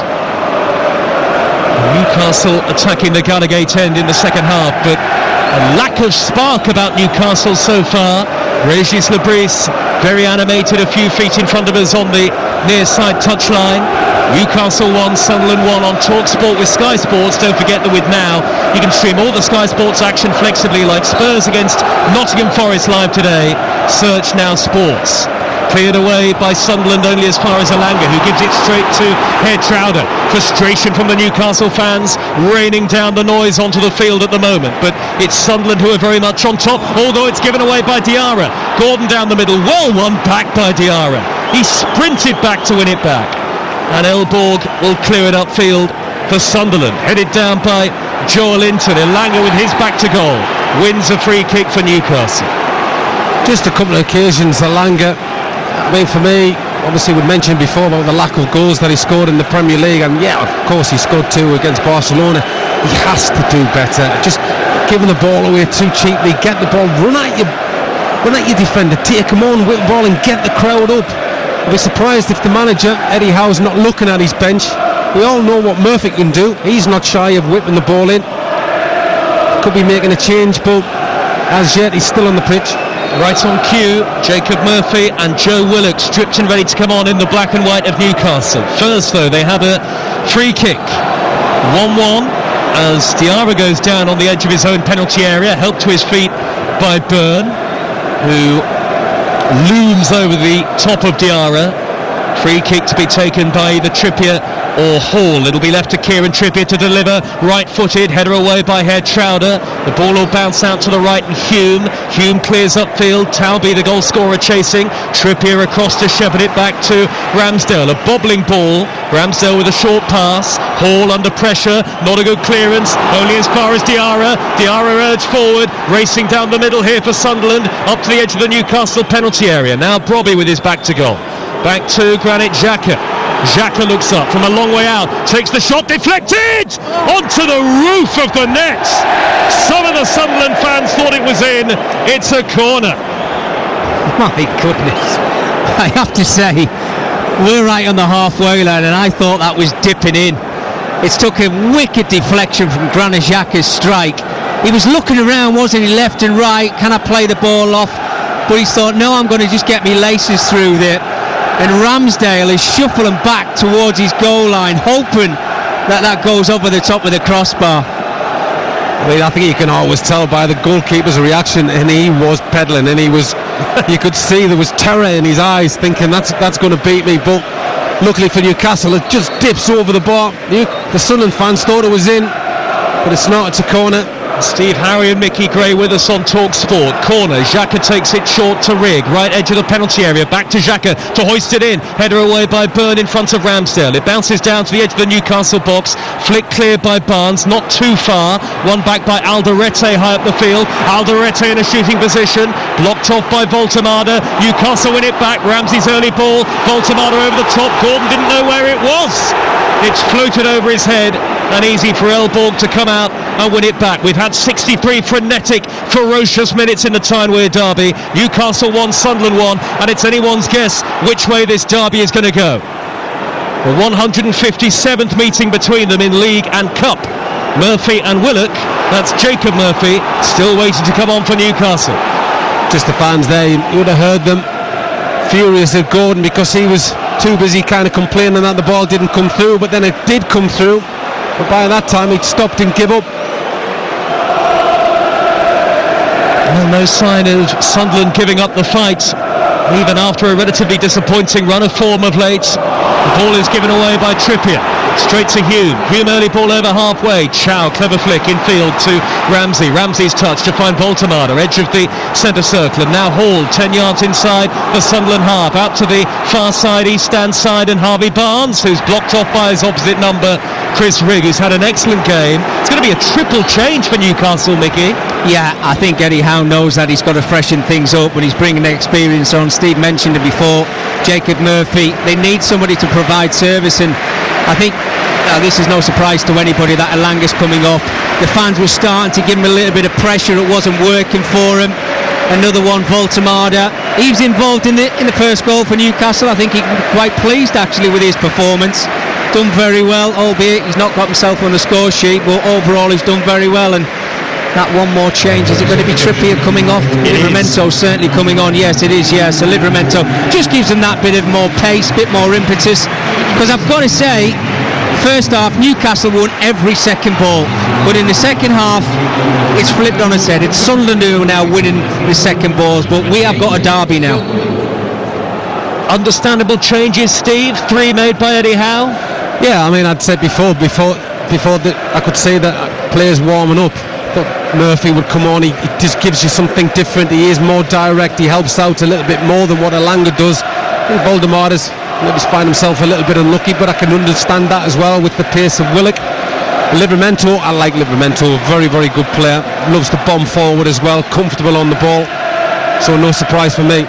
Newcastle attacking the Gallagate end in the second half, but a lack of spark about Newcastle so far. Régis Lebris very animated, a few feet in front of us on the near side touchline. Newcastle 1, Sunderland 1 on TalkSport with Sky Sports. Don't forget that with Now you can stream all the Sky Sports action flexibly, like Spurs against Nottingham Forest live today. Search Now Sports. Cleared away by Sunderland only as far as Alanga, who gives it straight to Hertrauder. Frustration from the Newcastle fans raining down the noise onto the field at the moment, but it's Sunderland who are very much on top, although it's given away by Diarra. Gordon down the middle, well won back by Diarra. He sprinted back to win it back, and Elborg will clear it upfield for Sunderland, headed down by Joel Linton. Alanga with his back to goal wins a free kick for Newcastle. Just a couple of occasions, Alanga. I mean, for me, obviously we mentioned before about the lack of goals that he scored in the Premier League, and yeah, of course he scored 2 against Barcelona. He has to do better. Just giving the ball away too cheaply. Get the ball, run at your defender, take him on with the ball and get the crowd up. I'd be surprised if the manager, Eddie Howe's, not looking at his bench. We all know what Murphy can do. He's not shy of whipping the ball in. Could be making a change, but as yet he's still on the pitch. Right on cue, Jacob Murphy and Joe Willock stripped and ready to come on in the black and white of Newcastle. First though, they have a free kick. 1-1 as Diarra goes down on the edge of his own penalty area, helped to his feet by Byrne, who looms over the top of Diarra. Free kick to be taken by either Trippier or Hall. It'll be left to Kieran Trippier to deliver, right-footed, header away by Hertrauder. The ball will bounce out to the right and Hume clears upfield. Talby, the goal scorer, chasing. Trippier across to shepherd it back to Ramsdale. A bobbling ball. Ramsdale with a short pass. Hall under pressure, not a good clearance, only as far as Diarra. Diarra urged forward, racing down the middle here for Sunderland, up to the edge of the Newcastle penalty area. Now Brobby with his back to goal. Back to Granit Xhaka. Xhaka looks up from a long way out, takes the shot, deflected onto the roof of the net. Some of the Sunderland fans thought it was in. It's a corner. My goodness, I have to say, we're right on the halfway line, and I thought that was dipping in. It's took a wicked deflection from Granit Xhaka's strike. He was looking around, wasn't he, left and right, can I play the ball off? But he thought, no, I'm going to just get me laces through there. And Ramsdale is shuffling back towards his goal line, hoping that goes over the top of the crossbar. I mean, I think you can always tell by the goalkeeper's reaction, and he was peddling, and he was, you could see there was terror in his eyes, thinking that's going to beat me. But luckily for Newcastle, it just dips over the bar. The Sunderland fans thought it was in, but it's not. It's a corner. Steve Harry and Mickey Gray with us on TalkSport. Corner, Xhaka takes it short to Rigg, right edge of the penalty area, back to Xhaka to hoist it in, header away by Byrne in front of Ramsdale. It bounces down to the edge of the Newcastle box, flick cleared by Barnes, not too far, one back by Alderete high up the field. Alderete in a shooting position, blocked off by Voltemada. Newcastle win it back, Ramsey's early ball, Voltemada over the top, Gordon didn't know where it was. It's floated over his head and easy for Elborg to come out and win it back. We've had 63 frenetic, ferocious minutes in the Tyne-Wear derby. Newcastle 1, Sunderland 1, and it's anyone's guess which way this derby is going to go. The 157th meeting between them in League and Cup. Murphy and Willock, that's Jacob Murphy, still waiting to come on for Newcastle. Just the fans there, you would have heard them furious at Gordon because he was too busy kind of complaining that the ball didn't come through, but then it did come through. But by that time he'd stopped and give up. Well, no sign of Sunderland giving up the fight even after a relatively disappointing run of form of late. The ball is given away by Trippier. Straight to Hume. Hume early ball over halfway. Chow, clever flick infield to Ramsey. Ramsey's touch to find Voltemada, edge of the centre circle. And now Hall, 10 yards inside the Sunderland half. Out to the far side, east stand side, and Harvey Barnes, who's blocked off by his opposite number, Chris Rigg, who's had an excellent game. It's going to be a triple change for Newcastle, Mickey. Yeah, I think Eddie Howe knows that he's got to freshen things up when he's bringing the experience on. Steve mentioned it before. Jacob Murphy, they need somebody to provide service, and I think this is no surprise to anybody that Elanga's coming off. The fans were starting to give him a little bit of pressure. It wasn't working for him. Another one, Voltemada. He was involved in the first goal for Newcastle. I think he was quite pleased actually with his performance. Done very well, albeit he's not got himself on the score sheet, but overall he's done very well. And that one more change, is it going to be Trippier coming off? Livramento certainly coming on. Yes, it is. Yeah, so Livramento just gives them that bit of more pace, bit more impetus. Because I've got to say, first half Newcastle won every second ball, but in the second half it's flipped on its head. It's Sunderland who are now winning the second balls, but we have got a derby now. Understandable changes, Steve. 3 made by Eddie Howe. Yeah, I mean, I'd said before that I could say that players warming up, but Murphy would come on. He just gives you something different. He is more direct. He helps out a little bit more than what Elanga does. I think Voldemada's maybe find himself a little bit unlucky, but I can understand that as well with the pace of Willock. Livramento, I like Livramento, a very, very good player. Loves to bomb forward as well, comfortable on the ball. So no surprise for me.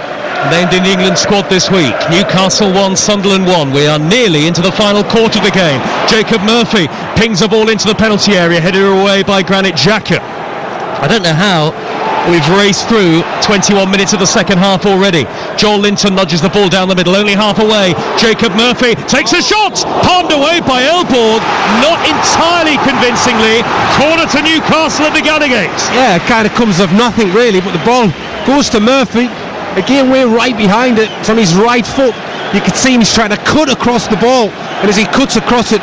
Named in the England squad this week. Newcastle 1, Sunderland 1. We are nearly into the final quarter of the game. Jacob Murphy pings a ball into the penalty area, headed away by Granit Xhaka. I don't know how we've raced through 21 minutes of the second half already. Joel Linton nudges the ball down the middle, only half away. Jacob Murphy takes a shot, palmed away by Elborg, not entirely convincingly. Corner to Newcastle at the Gallowgates. Yeah, it kind of comes of nothing really, but the ball goes to Murphy. Again, we're right behind it. It's on his right foot. You can see him, he's trying to cut across the ball, and as he cuts across it,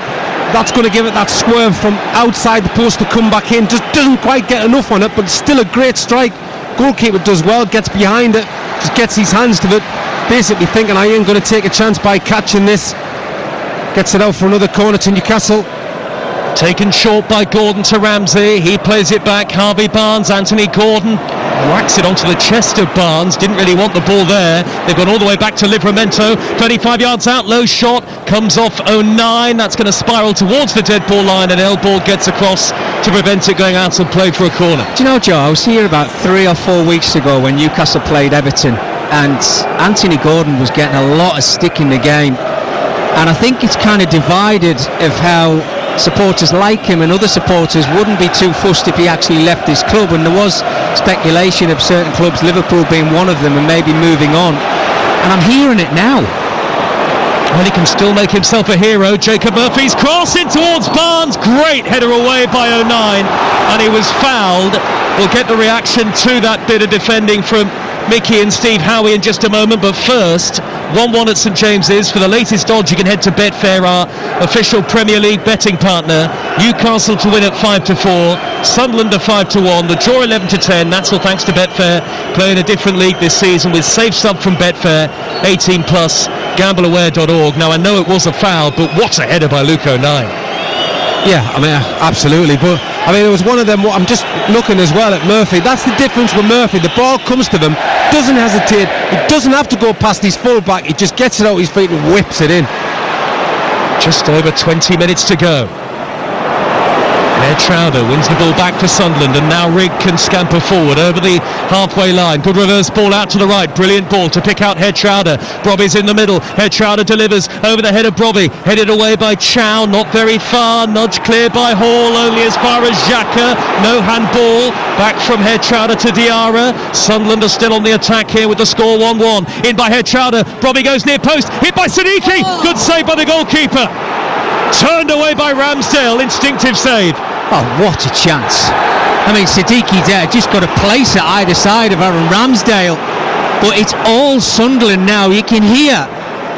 that's going to give it that swerve from outside the post to come back in. Just doesn't quite get enough on it, but still a great strike. Goalkeeper does well, gets behind it, just gets his hands to it, basically thinking I ain't going to take a chance by catching this. Gets it out for another corner to Newcastle. Taken short by Gordon to Ramsey. He plays it back. Harvey Barnes, Anthony Gordon whacks it onto the chest of Barnes. Didn't really want the ball there. They've gone all the way back to Livramento. 35 yards out, low shot, comes off 09. That's going to spiral towards the dead ball line, and Elborg gets across to prevent it going out and play for a corner. Do you know, Joe, I was here about 3 or 4 weeks ago when Newcastle played Everton, and Anthony Gordon was getting a lot of stick in the game, and I think it's kind of divided of how supporters like him and other supporters wouldn't be too fussed if he actually left this club, and there was speculation of certain clubs, Liverpool being one of them, and maybe moving on, and I'm hearing it now. Well, he can still make himself a hero. Jacob Murphy's cross in towards Barnes, great header away by 09, and he was fouled. We'll get the reaction to that bit of defending from Mickey and Steve Howie in just a moment, but first 1-1 at St James's. For the latest odds you can head to Betfair, our official Premier League betting partner. Newcastle to win at 5-4, Sunderland at 5-1, the draw 11-10. That's all thanks to Betfair, playing a different league this season with safe sub from Betfair, 18+, gambleaware.org. Now I know it was a foul, but what a header by Luke 09. Yeah, I mean, absolutely. But I mean, it was one of them. I'm just looking as well at Murphy. That's the difference with Murphy. The ball comes to them, doesn't hesitate. He doesn't have to go past his fullback. He just gets it out his feet and whips it in. Just over 20 minutes to go. Trowder wins the ball back for Sunderland, and now Rigg can scamper forward over the halfway line. Good reverse ball out to the right. Brilliant ball to pick out Trowder. Brobby's in the middle. Trowder delivers over the head of Brobby. Headed away by Chow. Not very far. Nudge clear by Hall. Only as far as Xhaka. No handball. Back from Trowder to Diarra. Sunderland are still on the attack here with the score 1-1. In by Trowder. Brobby goes near post. Hit by Siddiqui. Good save by the goalkeeper. Turned away by Ramsdale. Instinctive save. Oh, what a chance. I mean, Siddiqui there just got a place at either side of Aaron Ramsdale. But it's all Sunderland now. You can hear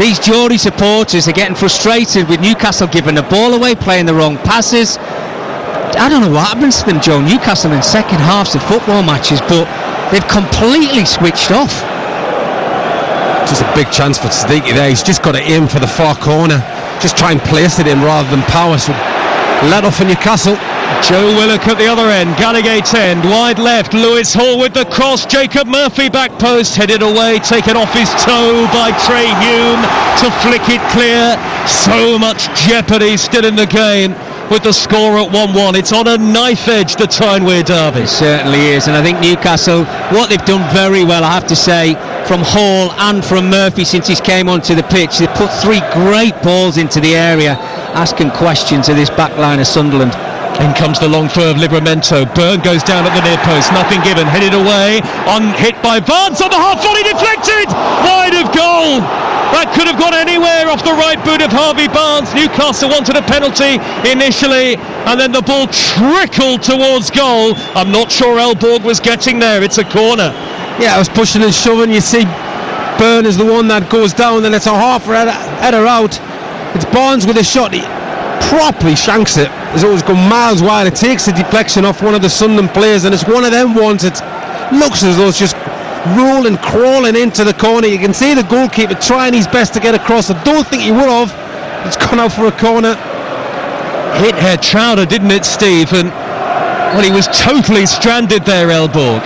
these Geordie supporters are getting frustrated with Newcastle giving the ball away, playing the wrong passes. I don't know what happens to them, Joe. Newcastle in second halves of football matches, but they've completely switched off. Just a big chance for Siddiqui there. He's just got to aim for the far corner. Just try and place it in rather than power. So let off for Newcastle. Joe Willock at the other end, Gallagate's end, wide left, Lewis Hall with the cross, Jacob Murphy back post, headed away, taken off his toe by Trey Hume to flick it clear. So much jeopardy still in the game with the score at 1-1. It's on a knife edge, the Tyne-Wear derby. It certainly is, and I think Newcastle, what they've done very well, I have to say, from Hall and from Murphy since he came onto the pitch, they've put 3 great balls into the area, asking questions of this back line of Sunderland. In comes the long throw of Livramento. Byrne goes down at the near post, nothing given, headed away, on hit by Barnes on the half volley, deflected, wide of goal. That could have gone anywhere off the right boot of Harvey Barnes. Newcastle wanted a penalty initially, and then the ball trickled towards goal. I'm not sure Elborg was getting there. It's a corner. Yeah, I was pushing and shoving. You see Byrne is the one that goes down, and it's a half header out. It's Barnes with a shot. He properly shanks it. It's always gone miles wide. It takes the deflection off one of the Sunderland players, and it's one of them ones. It looks as though it's just rolling, crawling into the corner. You can see the goalkeeper trying his best to get across. I don't think he would have. It's gone out for a corner. Hit Hertrauder, didn't it, Steve? And well, he was totally stranded there, Elborg.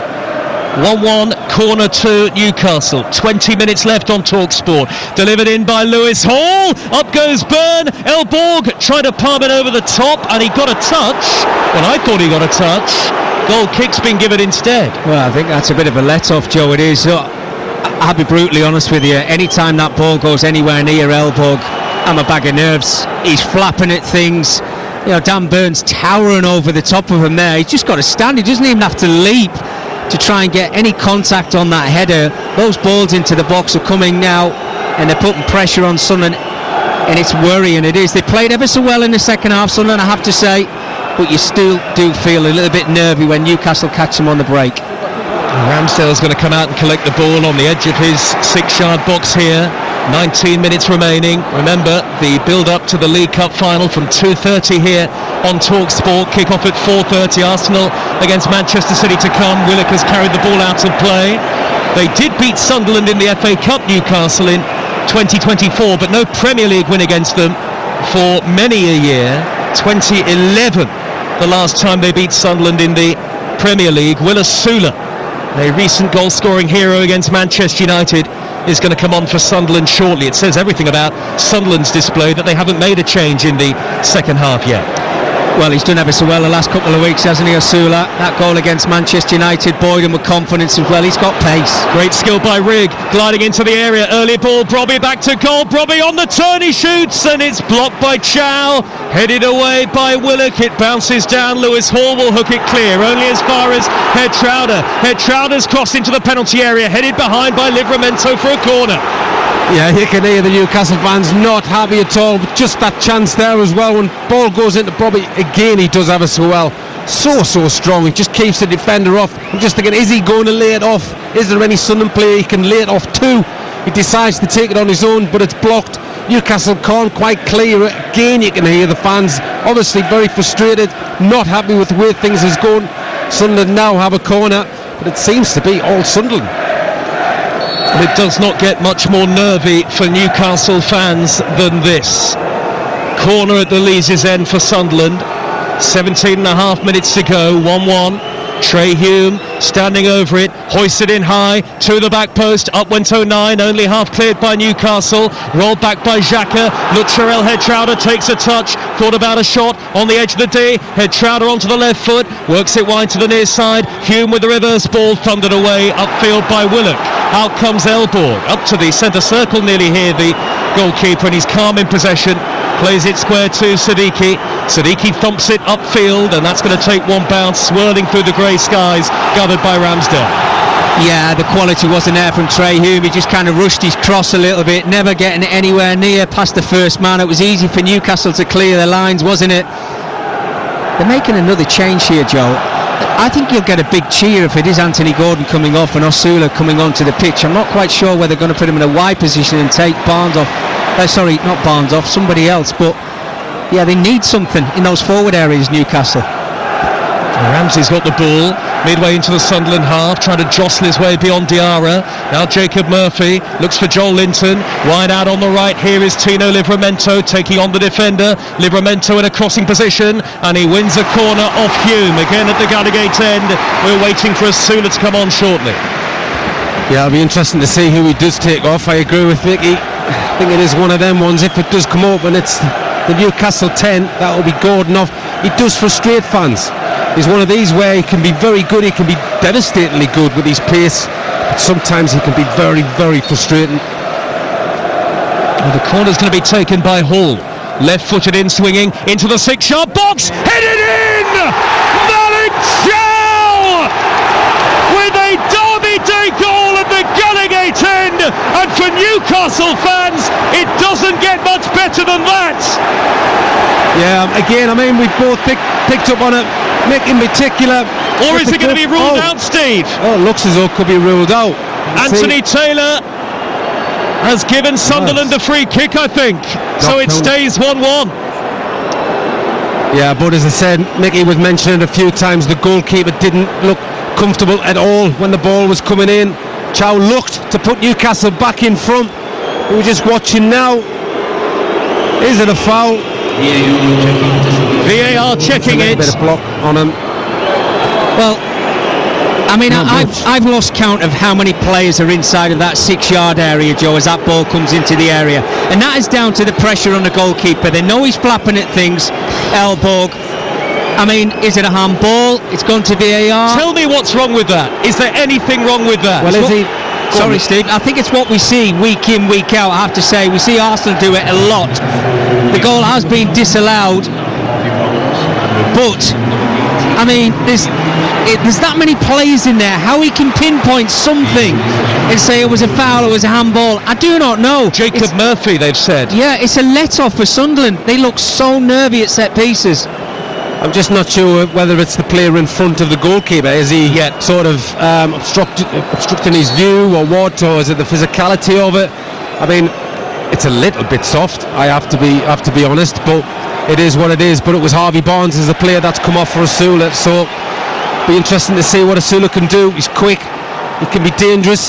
1-1, corner to Newcastle. 20 minutes left on TalkSport. Delivered in by Lewis Hall. Up goes Byrne. Elborg tried to palm it over the top, and he got a touch. Well, I thought he got a touch. Goal kick's been given instead. Well, I think that's a bit of a let-off, Joe. It is. I'll be brutally honest with you. Anytime that ball goes anywhere near Elborg, I'm a bag of nerves. He's flapping at things. You know, Dan Byrne's towering over the top of him there. He's just got to stand. He doesn't even have to leap to try and get any contact on that header. Those balls into the box are coming now, and they're putting pressure on Sunderland, and it's worrying. It is. They played ever so well in the second half, Sunderland, I have to say, but you still do feel a little bit nervy when Newcastle catch them on the break. Ramsdale's going to come out and collect the ball on the edge of his 6-yard box here. 19 minutes remaining. Remember, the build-up to the League Cup final from 2:30 here on TalkSport. Kick-off at 4:30. Arsenal against Manchester City to come. Willock has carried the ball out of play. They did beat Sunderland in the FA Cup, Newcastle, in 2024, but no Premier League win against them for many a year. 2011, the last time they beat Sunderland in the Premier League. Willis Sula, a recent goal-scoring hero against Manchester United, is going to come on for Sunderland shortly. It says everything about Sunderland's display that they haven't made a change in the second half yet. Well, he's done ever so well the last couple of weeks, hasn't he, Osula? That goal against Manchester United buoyed him with confidence as well. He's got pace. Great skill by Rigg, gliding into the area. Early ball, Brobby back to goal. Brobby on the turn, he shoots, and it's blocked by Chow. Headed away by Willock. It bounces down. Lewis Hall will hook it clear, only as far as Hertrauder. Hertrauder's crossed into the penalty area, headed behind by Livramento for a corner. Yeah, you can hear the Newcastle fans not happy at all, but just that chance there as well. When ball goes into Brobby, again he does ever so well. So strong, he just keeps the defender off. I'm just thinking, is he going to lay it off? Is there any Sunderland player he can lay it off to? He decides to take it on his own, but it's blocked. Newcastle can't quite clear it. Again, you can hear the fans obviously very frustrated, not happy with the way things is going. Sunderland now have a corner, but it seems to be all Sunderland. But it does not get much more nervy for Newcastle fans than this. Corner at the Leazes end for Sunderland. 17 and a half minutes to go. 1-1. Trey Hume standing over it, hoisted in high to the back post. Up went 09, only half cleared by Newcastle. Rolled back by Xhaka. Lucharel Hertrauder takes a touch. Thought about a shot on the edge of the D. Hertrauder onto the left foot, works it wide to the near side. Hume with the reverse ball, thundered away upfield by Willock. Out comes Elborg, up to the centre circle nearly here, the goalkeeper, and he's calm in possession. Plays it square to Siddiqui. Siddiqui thumps it upfield, and that's going to take one bounce, swirling through the grey skies, gathered by Ramsdale. Yeah, the quality wasn't there from Trey Hume. He just kind of rushed his cross a little bit, never getting anywhere near past the first man. It was easy for Newcastle to clear their lines, wasn't it? They're making another change here, Joe. I think you'll get a big cheer if it is Anthony Gordon coming off and Osula coming onto the pitch. I'm not quite sure whether they're going to put him in a wide position and take Barnes off. Sorry, not Barnes off, somebody else. But yeah, they need something in those forward areas, Newcastle. Ramsey's got the ball midway into the Sunderland half, trying to jostle his way beyond Diarra. Now Jacob Murphy looks for Joel Linton, wide out on the right. Here is Tino Livramento taking on the defender. Livramento in a crossing position, and he wins a corner off Hume. Again at the Gallowgate end, we're waiting for Asula to come on shortly. Yeah, it'll be interesting to see who he does take off. I agree with Vicky. I think it is one of them ones. If it does come up and it's the Newcastle 10, that will be Gordon off. He does frustrate fans. He's one of these where he can be very good, he can be devastatingly good with his pace, but sometimes he can be very, very frustrating. Well, the corner's going to be taken by Hall. Left-footed in, swinging into the 6-yard box, headed in! Malik Chow! With a Derby Day goal at the Gallowgate end, and for Newcastle fans, it doesn't get much better than that. Yeah, again, I mean, we've both picked up on it. Mick in particular. Or is it going to be ruled out, Steve? Oh, it looks as though it could be ruled out. Anthony Taylor has given Sunderland a free kick, I think. So it stays 1-1. Yeah, but as I said, Mickey was mentioning a few times, the goalkeeper didn't look comfortable at all when the ball was coming in. Chow looked to put Newcastle back in front. We were just watching now. Is it a foul? VAR checking it. A bit of block on him. Well, I mean, I've lost count of how many players are inside of that 6-yard area, Joe, as that ball comes into the area. And that is down to the pressure on the goalkeeper. They know he's flapping at things, Elborg. I mean, is it a handball? It's gone to VAR. Tell me what's wrong with that. Is there anything wrong with that? Well, Sorry, Steve. I think it's what we see week in, week out. I have to say, we see Arsenal do it a lot. The goal has been disallowed, but I mean, there's that many players in there. How he can pinpoint something and say it was a foul, it was a handball, I do not know. Jacob Murphy, they've said. Yeah, it's a let-off for Sunderland. They look so nervy at set pieces. I'm just not sure whether it's the player in front of the goalkeeper. Is he sort of obstructing his view or what, or is it the physicality of it? I mean, it's a little bit soft. I have to be honest, but it is what it is. But it was Harvey Barnes as the player that's come off for Asula, so be interesting to see what Asula can do. He's quick, he can be dangerous.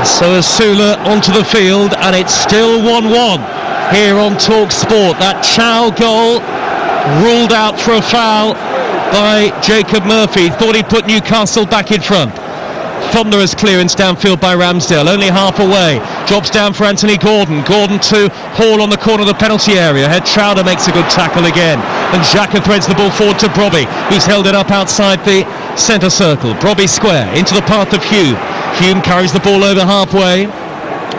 So Asula onto the field, and it's still 1-1 here on Talk Sport. That Chow goal ruled out for a foul by Jacob Murphy. Thought he'd put Newcastle back in front. Thunderous clearance downfield by Ramsdale, only half away. Drops down for Anthony Gordon. Gordon to Hall on the corner of the penalty area. Head Chowder makes a good tackle again. And Xhaka threads the ball forward to Brobby, who's held it up outside the centre circle. Brobby square into the path of Hume. Hume carries the ball over halfway.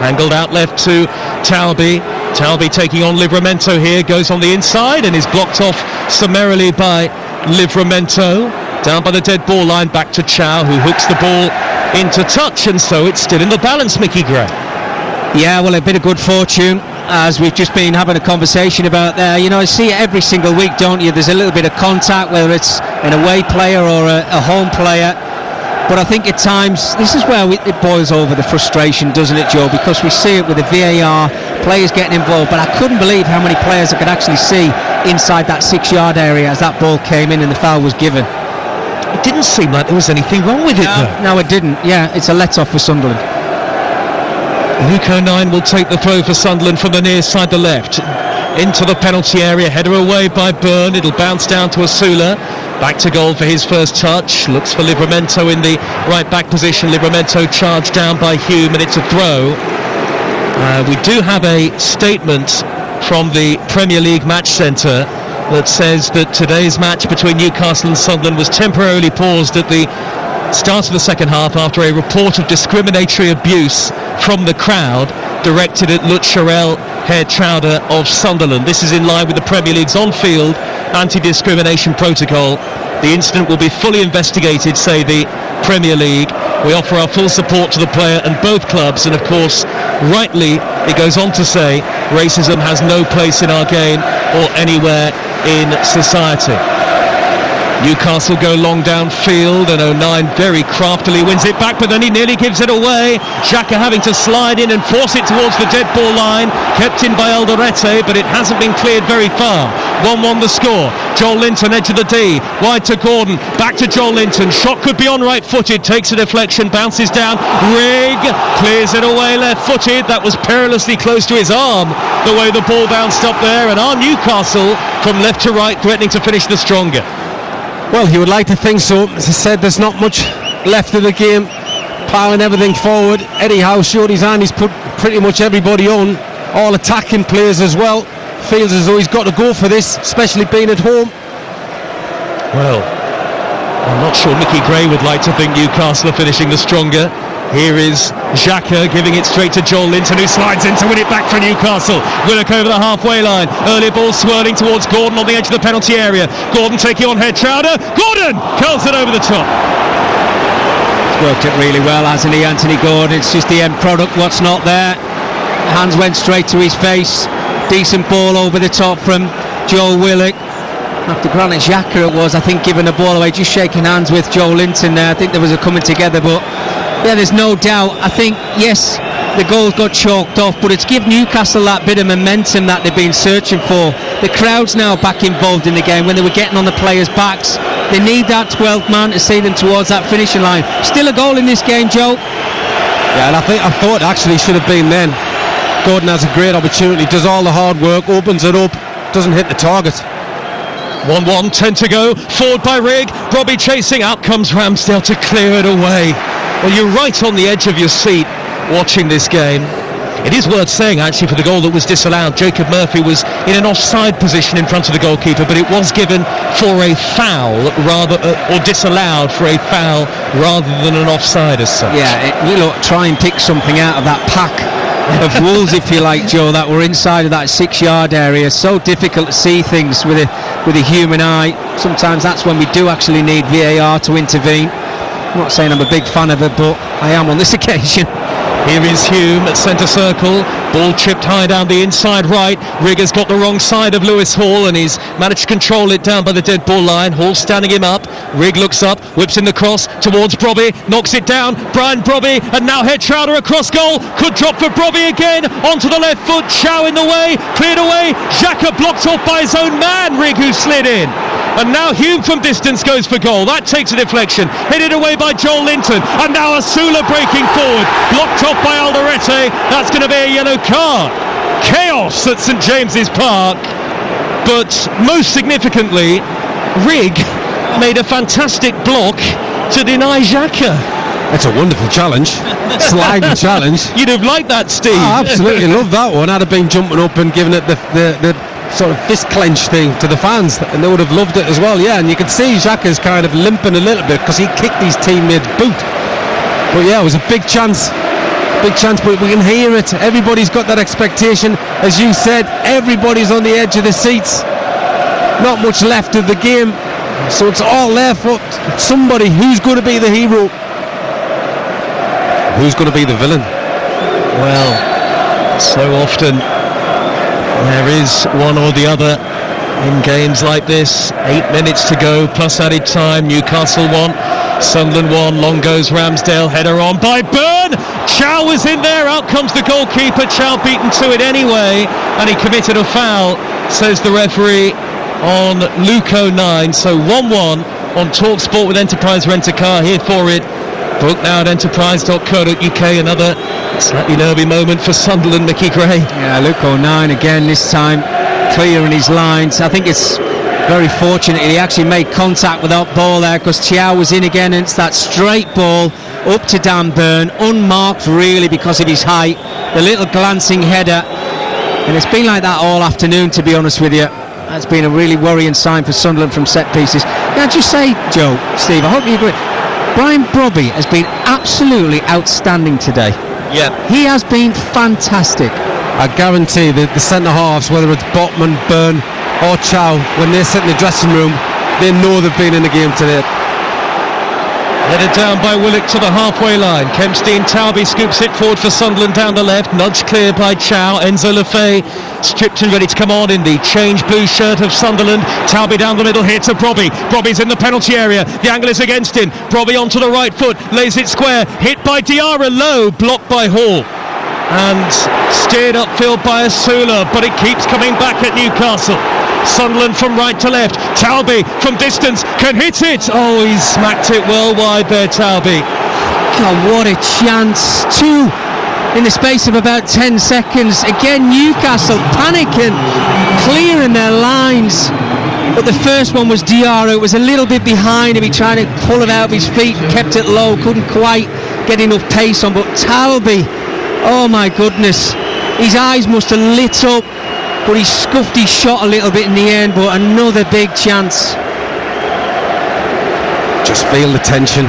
Angled out left to Talby. Talby taking on Livramento here. Goes on the inside and is blocked off summarily by Livramento. Down by the dead ball line, back to Chow, who hooks the ball into touch, and so it's still in the balance, Mickey Gray. Yeah, well, a bit of good fortune, as we've just been having a conversation about there. You know, I see it every single week, don't you? There's a little bit of contact, whether it's an away player or a home player. But I think at times, this is where it boils over the frustration, doesn't it, Joe? Because we see it with the VAR, players getting involved, but I couldn't believe how many players I could actually see inside that 6-yard area as that ball came in and the foul was given. It didn't seem like there was anything wrong with it, though. No, it didn't. Yeah, it's a let-off for Sunderland. Luke O'Nien will take the throw for Sunderland from the near side to left. Into the penalty area, header away by Byrne. It'll bounce down to Asula. Back to goal for his first touch. Looks for Livramento in the right back position. Livramento charged down by Hume, and it's a throw. We do have a statement from the Premier League Match Centre that says that today's match between Newcastle and Sunderland was temporarily paused at the start of the second half after a report of discriminatory abuse from the crowd directed at Lutz Scherrell, head Chowder of Sunderland. This is in line with the Premier League's on-field anti-discrimination protocol. The incident will be fully investigated, say the Premier League. We offer our full support to the player and both clubs, and of course, rightly, it goes on to say, racism has no place in our game or anywhere in society. Newcastle go long downfield, and O'Nien very craftily wins it back, but then he nearly gives it away. Xhaka having to slide in and force it towards the dead ball line, kept in by Alderete, but it hasn't been cleared very far. 1-1 the score. Joel Linton, edge of the D, wide to Gordon, back to Joel Linton, shot could be on right-footed, takes a deflection, bounces down, Rigg clears it away left-footed. That was perilously close to his arm, the way the ball bounced up there, and our Newcastle from left to right threatening to finish the stronger. Well, you would like to think so. As I said, there's not much left of the game. Ploughing everything forward. Eddie Howe showed his hand. He's put pretty much everybody on. All attacking players as well. Feels as though he's got to go for this, especially being at home. Well, I'm not sure Mickey Gray would like to think Newcastle are finishing the stronger. Here is Xhaka giving it straight to Joel Linton, who slides in to win it back for Newcastle. Willock over the halfway line. Early ball swirling towards Gordon on the edge of the penalty area. Gordon taking on head. Chowder. Gordon curls it over the top. He's worked it really well, hasn't he, Anthony Gordon? It's just the end product, what's not there. Hands went straight to his face. Decent ball over the top from Joel Willock. After Granit Xhaka it was, I think, giving the ball away, just shaking hands with Joel Linton there. I think there was a coming together, but yeah, there's no doubt. I think, yes, the goals got chalked off, but it's given Newcastle that bit of momentum that they've been searching for. The crowd's now back involved in the game when they were getting on the players' backs. They need that 12th man to see them towards that finishing line. Still a goal in this game, Joe. Yeah, and I thought actually should have been then. Gordon has a great opportunity, does all the hard work, opens it up, doesn't hit the target. 1-1, 10 to go, forward by Rigg, Robbie chasing, out comes Ramsdale to clear it away. Well, you're right on the edge of your seat watching this game. It is worth saying, actually, for the goal that was disallowed, Jacob Murphy was in an offside position in front of the goalkeeper, but it was given for a foul, rather, or disallowed for a foul rather than an offside as such. Yeah, try and pick something out of that pack of wolves, if you like, Joe, that were inside of that 6-yard area. So difficult to see things with a human eye. Sometimes that's when we do actually need VAR to intervene. I'm not saying I'm a big fan of it, but I am on this occasion. Here is Hume at centre circle, ball chipped high down the inside right. Rigg has got the wrong side of Lewis Hall and he's managed to control it down by the dead ball line. Hall standing him up, Rigg looks up, whips in the cross towards Brobby, knocks it down, Brian Brobby, and now head Chowder across goal, could drop for Brobby again, onto the left foot, Chow in the way, cleared away, Xhaka blocked off by his own man, Rigg who slid in. And now Hume from distance goes for goal. That takes a deflection. Headed away by Joel Linton. And now Asula breaking forward. Blocked off by Alderete. That's going to be a yellow card. Chaos at St James's Park. But most significantly, Rigg made a fantastic block to deny Xhaka. That's a wonderful challenge. Sliding challenge. You'd have liked that, Steve. I absolutely love that one. I'd have been jumping up and giving it the sort of fist clench thing to the fans, and they would have loved it as well. Yeah, and you can see Xhaka's kind of limping a little bit because he kicked his teammate's boot. But yeah, it was a big chance, but we can hear it. Everybody's got that expectation. As you said, everybody's on the edge of the seats. Not much left of the game, so it's all there for somebody. Who's going to be the hero? Who's going to be the villain? Well, so often there is one or the other in games like this. 8 minutes to go plus added time. Newcastle 1, Sunderland 1. Long goes Ramsdale, header on by Byrne. Chow was in there, out comes the goalkeeper. Chow beaten to it anyway, and he committed a foul, says the referee, on Luke O'Nien. So 1-1 on TalkSport with Enterprise Rent-A-Car. Here for it, book now at enterprise.co.uk. Another slightly nervy moment for Sunderland, Mickey Gray. Yeah, Luke O'Nien again, this time clearing his lines. I think it's very fortunate he actually made contact with that ball there, because Chow was in again, and it's that straight ball up to Dan Byrne, unmarked really because of his height, the little glancing header, and it's been like that all afternoon, to be honest with you. That's been a really worrying sign for Sunderland from set pieces. Now just say, Joe, Steve, I hope you agree, Brian Brobby has been absolutely outstanding today. Yeah, he has been fantastic. I guarantee that the centre halves, whether it's Botman, Byrne or Chow, when they sit in the dressing room, they know they've been in the game today. Headed down by Willock to the halfway line. Kempstein, Tauby scoops it forward for Sunderland down the left. Nudged clear by Chow. Enzo Lefebvre stripped and ready to come on in the change blue shirt of Sunderland. Tauby down the middle here to Brobby. Brobby's in the penalty area. The angle is against him. Brobby onto the right foot. Lays it square. Hit by Diarra low. Blocked by Hall. And steered upfield by Asula. But it keeps coming back at Newcastle. Sunderland from right to left. Tauby from distance can hit it. Oh, he's smacked it well wide there, Tauby. God, what a chance. 2 in the space of about 10 seconds. Again, Newcastle panicking, clearing their lines. But the first one was Diarra. It was a little bit behind him. He tried to pull it out of his feet and kept it low. Couldn't quite get enough pace on. But Tauby, oh my goodness. His eyes must have lit up. But he scuffed his shot a little bit in the end, but another big chance. Just feel the tension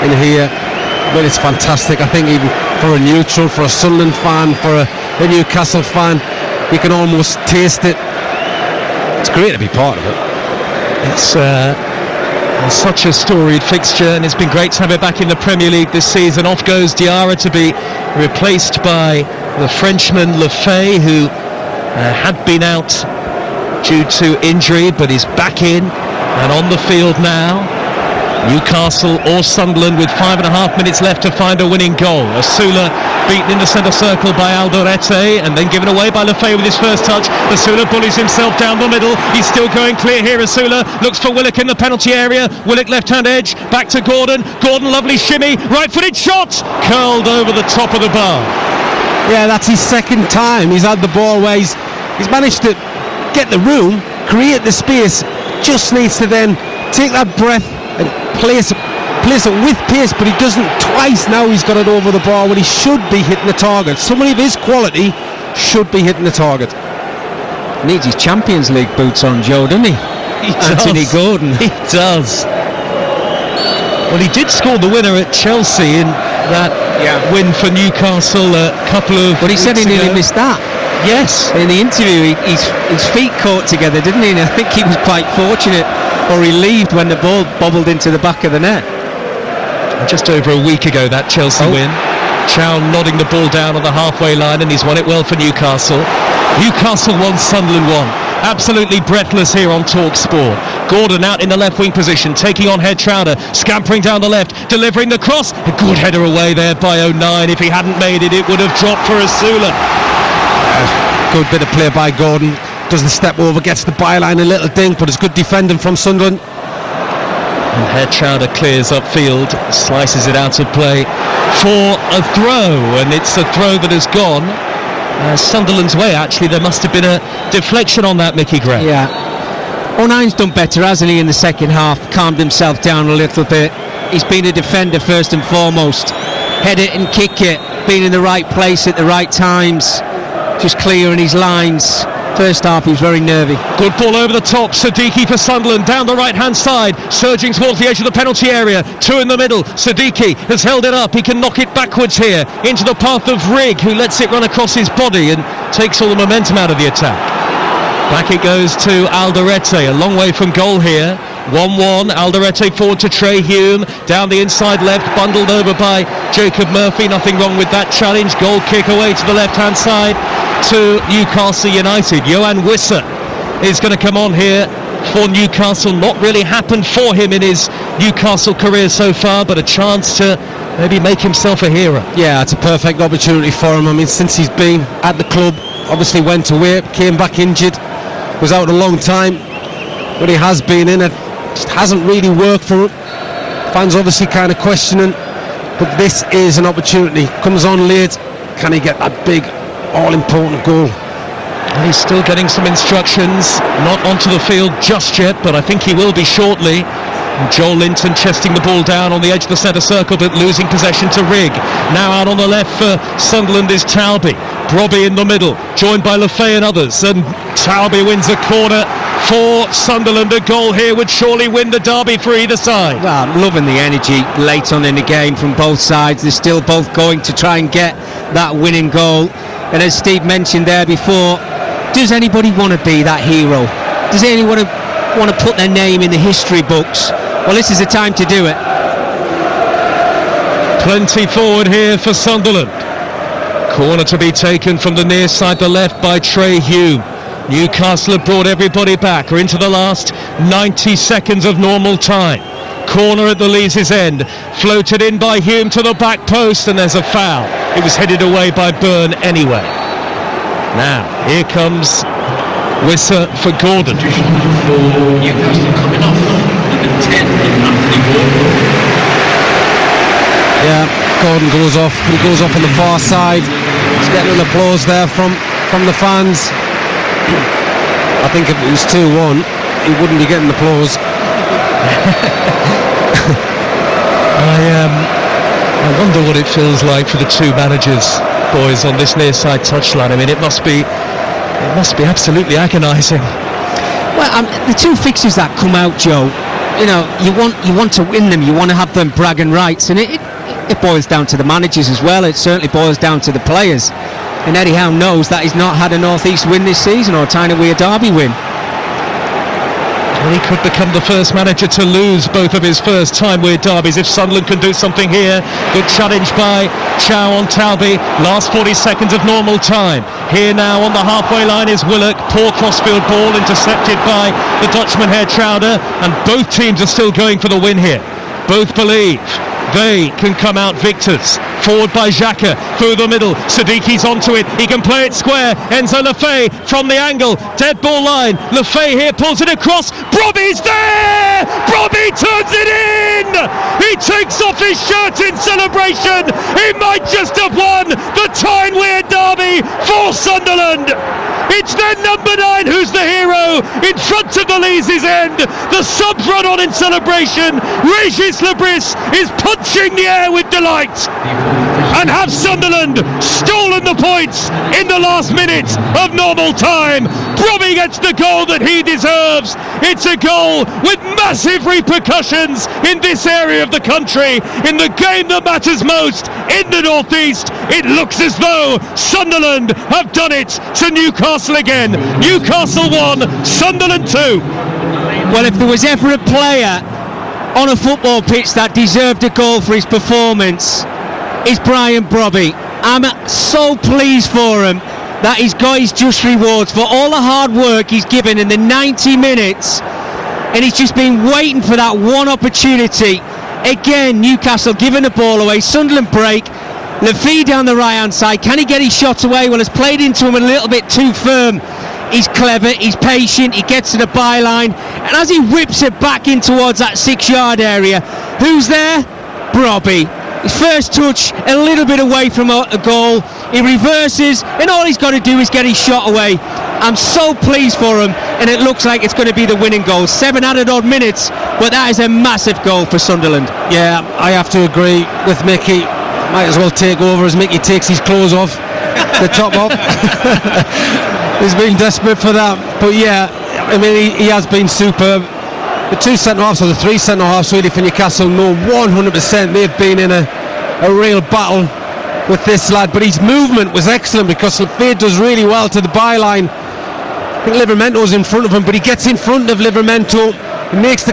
in here. I mean, it's fantastic. I think even for a neutral, for a Sunderland fan, for a Newcastle fan, you can almost taste it. It's great to be part of it. It's such a storied fixture, and it's been great to have it back in the Premier League this season. Off goes Diarra to be replaced by the Frenchman Lefebvre, who had been out due to injury, but is back in and on the field now. Newcastle or Sunderland with 5.5 minutes left to find a winning goal. Asula beaten in the centre circle by Alderete and then given away by Lefebvre with his first touch. Asula bullies himself down the middle. He's still going clear here. Asula looks for Willock in the penalty area. Willock left-hand edge, back to Gordon. Gordon, lovely shimmy, right-footed shot, curled over the top of the bar. Yeah, that's his second time he's had the ball where he's managed to get the room, create the space, just needs to then take that breath and place it with pace, but he doesn't. Twice now he's got it over the bar when he should be hitting the target. Somebody of his quality should be hitting the target. Needs his Champions League boots on, Joe, doesn't he? Anthony Gordon. He does. Well, he did score the winner at Chelsea in that win for Newcastle a couple of But he said he nearly missed that. Yes. In the interview, his feet caught together, didn't he? And I think he was quite fortunate or relieved when the ball bobbled into the back of the net. Just over a week ago, that Chelsea win. Chow nodding the ball down on the halfway line, and he's won it well for Newcastle. Newcastle won, Sunderland won. Absolutely breathless here on TalkSport. Gordon out in the left wing position, taking on Head Trouder, scampering down the left, delivering the cross. A good header away there by 09. If he hadn't made it, it would have dropped for Asula. Good bit of play by Gordon. Doesn't step over, gets the byline a little dink, but it's good defending from Sunderland. And Head Trouder clears upfield, slices it out of play for a throw, and it's a throw that has gone Sunderland's way. Actually, there must have been a deflection on that, Mickey Gray. Yeah. 09's done better, hasn't he, in the second half? Calmed himself down a little bit. He's been a defender first and foremost. Head it and kick it, being in the right place at the right times, just clearing his lines. First half he was very nervy. Good ball over the top. Siddiqui for Sunderland down the right hand side, surging towards the edge of the penalty area. 2 in the middle. Siddiqui has held it up. He can knock it backwards here into the path of Rigg, who lets it run across his body and takes all the momentum out of the attack. Back it goes to Alderete, a long way from goal here. 1-1, Alderete forward to Trey Hume, down the inside left, bundled over by Jacob Murphy. Nothing wrong with that challenge. Goal kick away to the left hand side to Newcastle United. Johan Wisser is going to come on here for Newcastle. Not really happened for him in his Newcastle career so far, but a chance to maybe make himself a hero. Yeah, it's a perfect opportunity for him. I mean, since he's been at the club, obviously went away, came back injured, was out a long time, but he has been in it. Just hasn't really worked for him. Fans obviously kind of questioning, but this is an opportunity. Comes on late, can he get that big, all-important goal? And he's still getting some instructions, not onto the field just yet, but I think he will be shortly. And Joel Linton chesting the ball down on the edge of the centre circle, but losing possession to Rigg. Now out on the left for Sunderland is Tauby. Brobby in the middle, joined by Lefebvre and others, and Tauby wins a corner for Sunderland. A goal here would surely win the derby for either side. Well, I'm loving the energy late on in the game from both sides. They're still both going to try and get that winning goal. And as Steve mentioned there before, does anybody want to be that hero? Does anyone want to put their name in the history books? Well, this is the time to do it. Plenty forward here for Sunderland. Corner to be taken from the near side, the left, by Trey Hume. Newcastle have brought everybody back. We're into the last 90 seconds of normal time. Corner at the Leeds' end. Floated in by Hume to the back post, and there's a foul. It was headed away by Byrne anyway. Now, here comes Wissa for Gordon. Newcastle coming off number 10, Anthony Gordon. Yeah, Gordon goes off. He goes off on the far side. He's getting an applause there from the fans. I think if it was 2-1, he wouldn't be getting applause. I wonder what it feels like for the two managers, boys, on this near side touchline. I mean, it must be absolutely agonising. Well, the two fixtures that come out, Joe, you know, you want to win them. You want to have them bragging rights, and it boils down to the managers as well. It certainly boils down to the players. And Eddie Howe knows that he's not had a North East win this season, or a Tyne-and-Wear derby win. Well, he could become the first manager to lose both of his first Tyne-and-Wear derbies if Sunderland can do something here. Good challenge by Chow on Talby. Last 40 seconds of normal time. Here now on the halfway line is Willock. Poor crossfield ball intercepted by the Dutchman Hertrauder, and both teams are still going for the win here. Both believe they can come out victors. Forward by Xhaka, through the middle. Sadiqi's onto it. He can play it square. Enzo Lefebvre from the angle. Dead ball line. Lefebvre here pulls it across. Brobby's there! Brobby turns it in! He takes off his shirt in celebration. He might just have won the Tyne-and-Wear derby for Sunderland. It's then number 9 who's the hero in front of the Leeds' end. The subs run on in celebration. Régis Lebris is punching the air with delight. And have Sunderland stolen the points in the last minute of normal time. Brobby gets the goal that he deserves. It's a goal with massive repercussions in this area of the country. In the game that matters most in the North East, it looks as though Sunderland have done it to Newcastle again. Newcastle 1, Sunderland 2. Well, if there was ever a player on a football pitch that deserved a goal for his performance, it's Brian Brobby. I'm so pleased for him that he's got his just rewards for all the hard work he's given in the 90 minutes, and he's just been waiting for that one opportunity. Again, Newcastle giving the ball away. Sunderland break. Lefebvre down the right hand side. Can he get his shot away? Well, it's played into him a little bit too firm. He's clever, he's patient, he gets to the byline, and as he whips it back in towards that 6-yard area, who's there? Brobby. His first touch a little bit away from a goal. He reverses, and all he's got to do is get his shot away. I'm so pleased for him, and it looks like it's going to be the winning goal. 7 added odd minutes, but that is a massive goal for Sunderland. Yeah, I have to agree with Mickey. Might as well take over as Mickey takes his clothes off, the top off. He's been desperate for that, but yeah, I mean, he has been superb. The 2 centre-halves, or the 3 centre-halves really for Newcastle, know 100% they've been in a real battle with this lad, but his movement was excellent because Lefebvre does really well to the byline. I think Livermento's in front of him, but he gets in front of Livermento, he makes the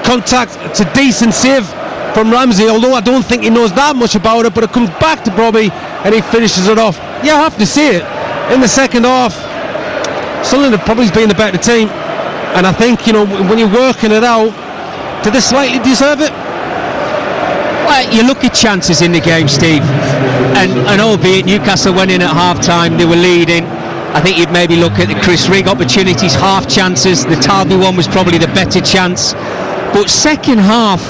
contact. It's a decent save from Ramsey, although I don't think he knows that much about it, but it comes back to Brobby and he finishes it off. Yeah, I have to say it, in the second half Sunderland have probably been the better team, and I think, you know, when you're working it out, do they slightly deserve it? Well, you look at chances in the game, Steve, and albeit Newcastle went in at half-time, they were leading. I think you'd maybe look at the Chris Rigg opportunities, half chances. The Talby one was probably the better chance, but second half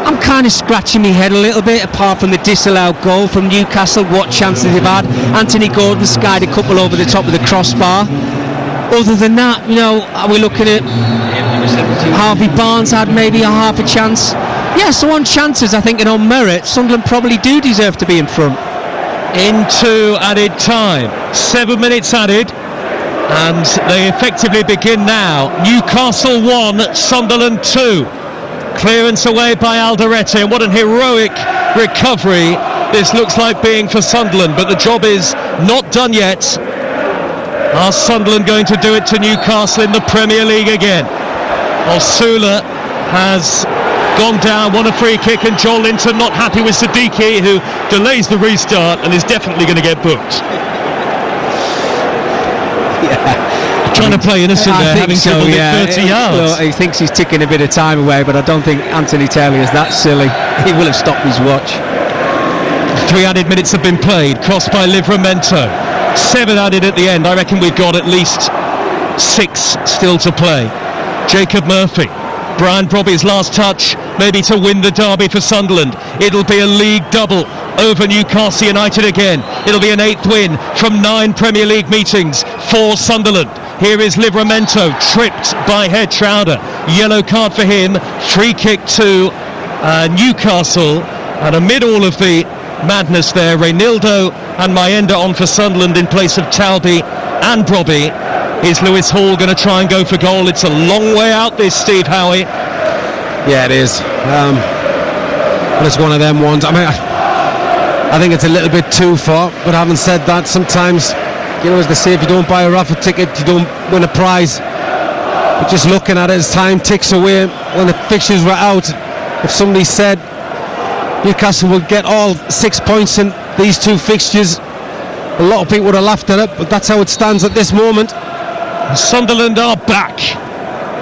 I'm kind of scratching my head a little bit, apart from the disallowed goal from Newcastle. What chances they've had. Anthony Gordon skied a couple over the top of the crossbar. Other than that, you know, are we looking at Harvey Barnes had maybe a half a chance? Yeah, so on chances, I think, and on merit, Sunderland probably do deserve to be in front. Into added time, 7 minutes added, and they effectively begin now. Newcastle 1, Sunderland 2. Clearance away by Alderete, and what an heroic recovery this looks like being for Sunderland, but the job is not done yet. Are Sunderland going to do it to Newcastle in the Premier League again? Osula has gone down, won a free kick, and Joel Linton not happy with Siddiqui, who delays the restart and is definitely going to get booked. Trying to play innocent there, having dribbled it 30 yards. Well, he thinks he's ticking a bit of time away, but I don't think Anthony Taylor is that silly. He will have stopped his watch. 3 added minutes have been played, crossed by Livramento. 7 added at the end. I reckon we've got at least 6 still to play. Jacob Murphy, Brian Brobby's last touch, maybe to win the derby for Sunderland. It'll be a league double over Newcastle United again. It'll be an 8th win from 9 Premier League meetings for Sunderland. Here is Livramento, tripped by Head Chowder. Yellow card for him. Free kick to Newcastle. And amid all of the madness there, Reynildo and Mayenda on for Sunderland in place of Talby and Brobby. Is Lewis Hall going to try and go for goal? It's a long way out, this, Steve Howie. Yeah, it is. But it's one of them ones. I mean, I think it's a little bit too far, but having said that, sometimes, you know, as they say, if you don't buy a raffle ticket, you don't win a prize. But just looking at it as time ticks away, when the fixtures were out, if somebody said Newcastle will get all 6 points in these 2 fixtures, a lot of people would have laughed at it, but that's how it stands at this moment. Sunderland are back,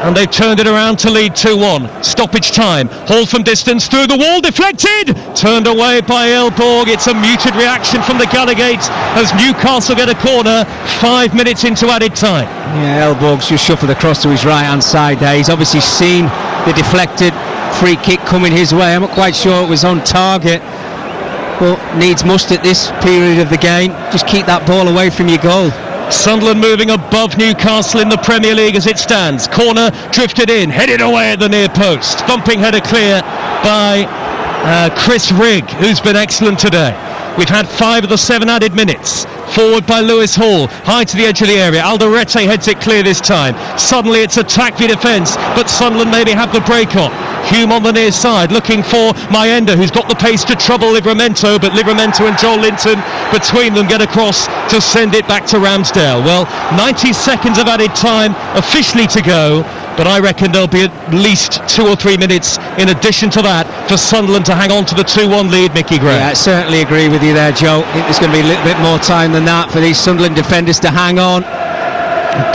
and they've turned it around to lead 2-1. Stoppage time. Hall from distance through the wall, deflected, turned away by Elborg. It's a muted reaction from the Gallowgates as Newcastle get a corner 5 minutes into added time. Yeah, Elborg's just shuffled across to his right hand side there. He's obviously seen the deflected free kick coming his way. I'm not quite sure it was on target, but needs must at this period of the game. Just keep that ball away from your goal. Sunderland moving above Newcastle in the Premier League as it stands. Corner drifted in, headed away at the near post. Thumping header clear by Chris Rigg, who's been excellent today. We've had 5 of the 7 added minutes. Forward by Lewis Hall, high to the edge of the area. Alderete heads it clear this time. Suddenly it's attack v defence, but Sunderland maybe have the break on. Hume on the near side looking for Mayenda, who's got the pace to trouble Livramento, but Livramento and Joel Linton between them get across to send it back to Ramsdale. Well, 90 seconds of added time officially to go, but I reckon there'll be at least 2 or 3 minutes in addition to that for Sunderland to hang on to the 2-1 lead, Mickey Gray. Yeah, I certainly agree with you there, Joe. I think there's going to be a little bit more time than that for these Sunderland defenders to hang on.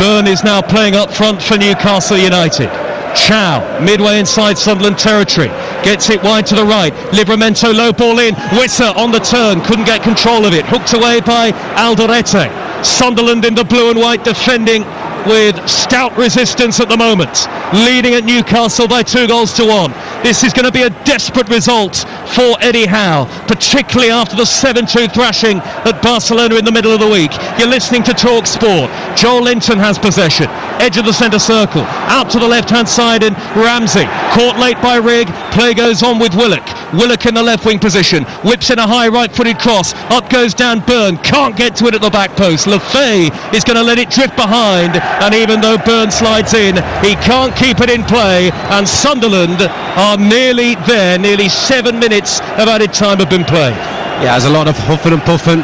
Byrne is now playing up front for Newcastle United. Chow, midway inside Sunderland territory, gets it wide to the right. Livramento low ball in. Wisser on the turn, couldn't get control of it. Hooked away by Alderete. Sunderland in the blue and white defending with stout resistance at the moment, leading at Newcastle by 2-1. This is going to be a desperate result for Eddie Howe, particularly after the 7-2 thrashing at Barcelona in the middle of the week. You're listening to Talk Sport. Joel Linton has possession, edge of the centre circle, out to the left hand side, and Ramsey caught late by Rigg. Play goes on with Willock in the left wing position, whips in a high right footed cross, up goes Dan Byrne, can't get to it at the back post. Lefay is going to let it drift behind, and even though Byrne slides in, he can't keep it in play, and Sunderland are nearly there. Nearly 7 minutes of added time have been played. Yeah, there's a lot of huffing and puffing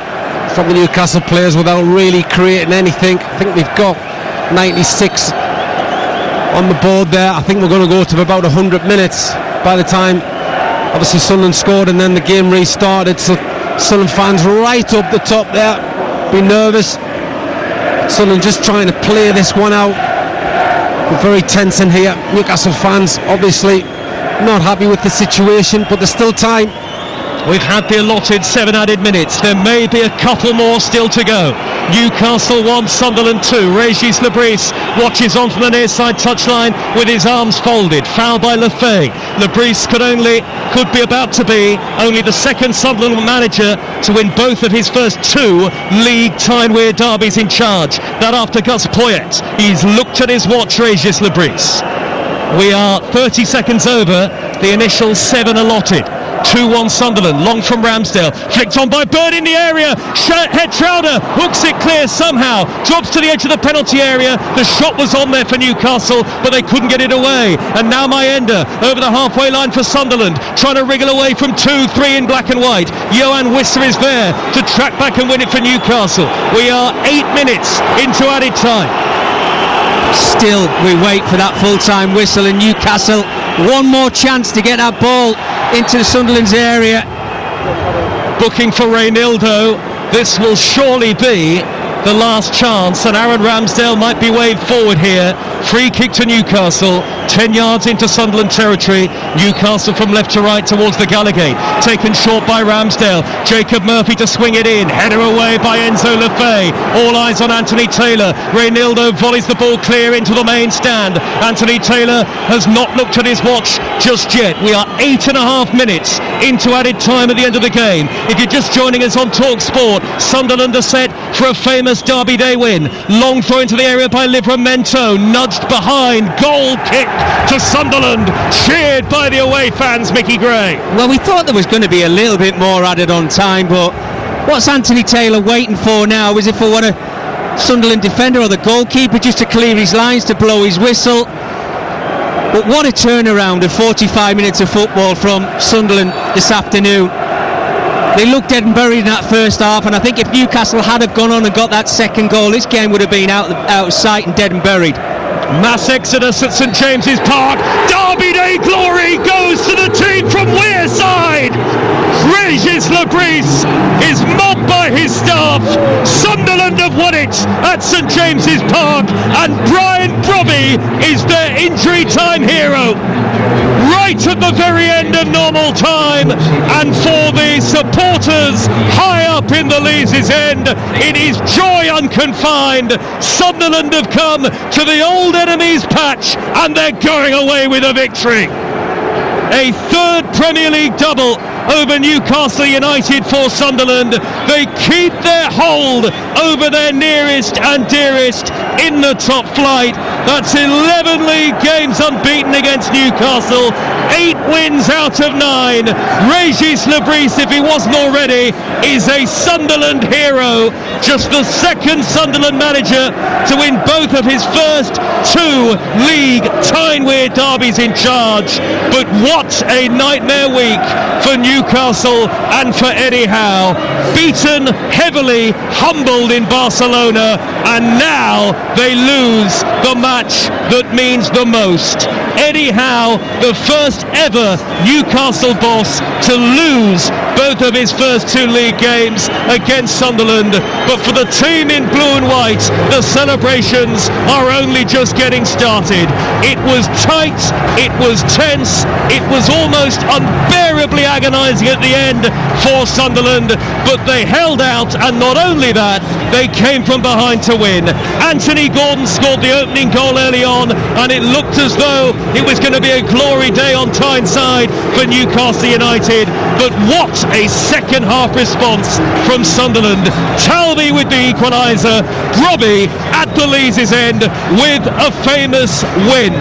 from the Newcastle players without really creating anything. I think we've got 96 on the board there. I think we're going to go to about 100 minutes by the time obviously Sunderland scored and then the game restarted. So Sunderland fans right up the top there, be nervous. Sunderland just trying to play this one out. We're very tense in here. Newcastle fans obviously not happy with the situation, but there's still time. We've had the allotted 7 added minutes. There may be a couple more still to go. Newcastle 1, Sunderland 2. Régis Lebris watches on from the near side touchline with his arms folded. Foul by Lefay. Lebris could be about to be only the second Sunderland manager to win both of his first 2 league Tyne-Wear derbies in charge. That after Gus Poyet. He's looked at his watch, Régis Lebris. We are 30 seconds over the initial 7 allotted. 2-1 Sunderland, long from Ramsdale, flicked on by Bird in the area. Head Chowder hooks it clear somehow, drops to the edge of the penalty area. The shot was on there for Newcastle, but they couldn't get it away. And now Mayenda over the halfway line for Sunderland, trying to wriggle away from 2-3 in black and white. Johan Wisser is there to track back and win it for Newcastle. We are 8 minutes into added time. Still we wait for that full-time whistle, and Newcastle one more chance to get that ball into Sunderland's area. Booking for Reynildo. This will surely be the last chance, and Aaron Ramsdale might be waved forward here. Free kick to Newcastle, 10 yards into Sunderland territory. Newcastle from left to right towards the Gallowgate, taken short by Ramsdale. Jacob Murphy to swing it in, header away by Enzo Lefebvre. All eyes on Anthony Taylor. Reynildo volleys the ball clear into the main stand. Anthony Taylor has not looked at his watch just yet. We are 8.5 minutes into added time at the end of the game. If you're just joining us on Talk Sport, Sunderland are set for a famous Derby Day win. Long throw into the area by Livramento, nudged behind, goal kick to Sunderland, cheered by the away fans. Mickey Gray. Well, we thought there was going to be a little bit more added on time, but what's Anthony Taylor waiting for now? Is it for one of Sunderland defender or the goalkeeper just to clear his lines, to blow his whistle? But what a turnaround of 45 minutes of football from Sunderland this afternoon. They looked dead and buried in that first half, and I think if Newcastle had have gone on and got that second goal, this game would have been out of sight and dead and buried. Mass exodus at St James's Park. Derby Day glory goes to the team from Wearside. Régis Lebris is mobbed by his staff. Sunderland have won it at St James's Park, and Brian Brobby is their injury time hero. Right at the very end of normal time, and for the supporters high up in the Leazes End, it is joy unconfined. Sunderland have come to the old enemy's patch, and they're going away with a victory. A third Premier League double over Newcastle United for Sunderland. They keep their hold over their nearest and dearest in the top flight. That's 11 league games unbeaten against Newcastle, 8 wins out of 9. Régis Lebris, if he wasn't already, is a Sunderland hero. Just the second Sunderland manager to win both of his first 2 league Tyne-Wear derbies in charge. But what a nightmare week for Newcastle and for Eddie Howe. Beaten heavily, humbled in Barcelona, and now they lose the match that means the most. Eddie Howe, the first ever Newcastle boss to lose both of his first 2 league games against Sunderland. But for the team in blue and white, the celebrations are only just getting started. It was tight, it was tense, it was almost unbearably agonising at the end for Sunderland, but they held out, and not only that, they came from behind to win. Anthony Gordon scored the opening goal early on, and it looked as though it was going to be a glory day on Tyneside for Newcastle United. But what a second half response from Sunderland. Talby with the equaliser, Robbie at the Leazes End with a famous win.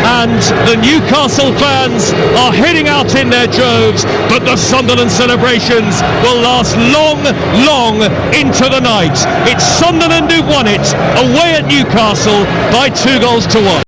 And the Newcastle fans are heading out in their droves, but the Sunderland celebrations will last long, long into the night. It's Sunderland who won it away at Newcastle by 2 goals to 1.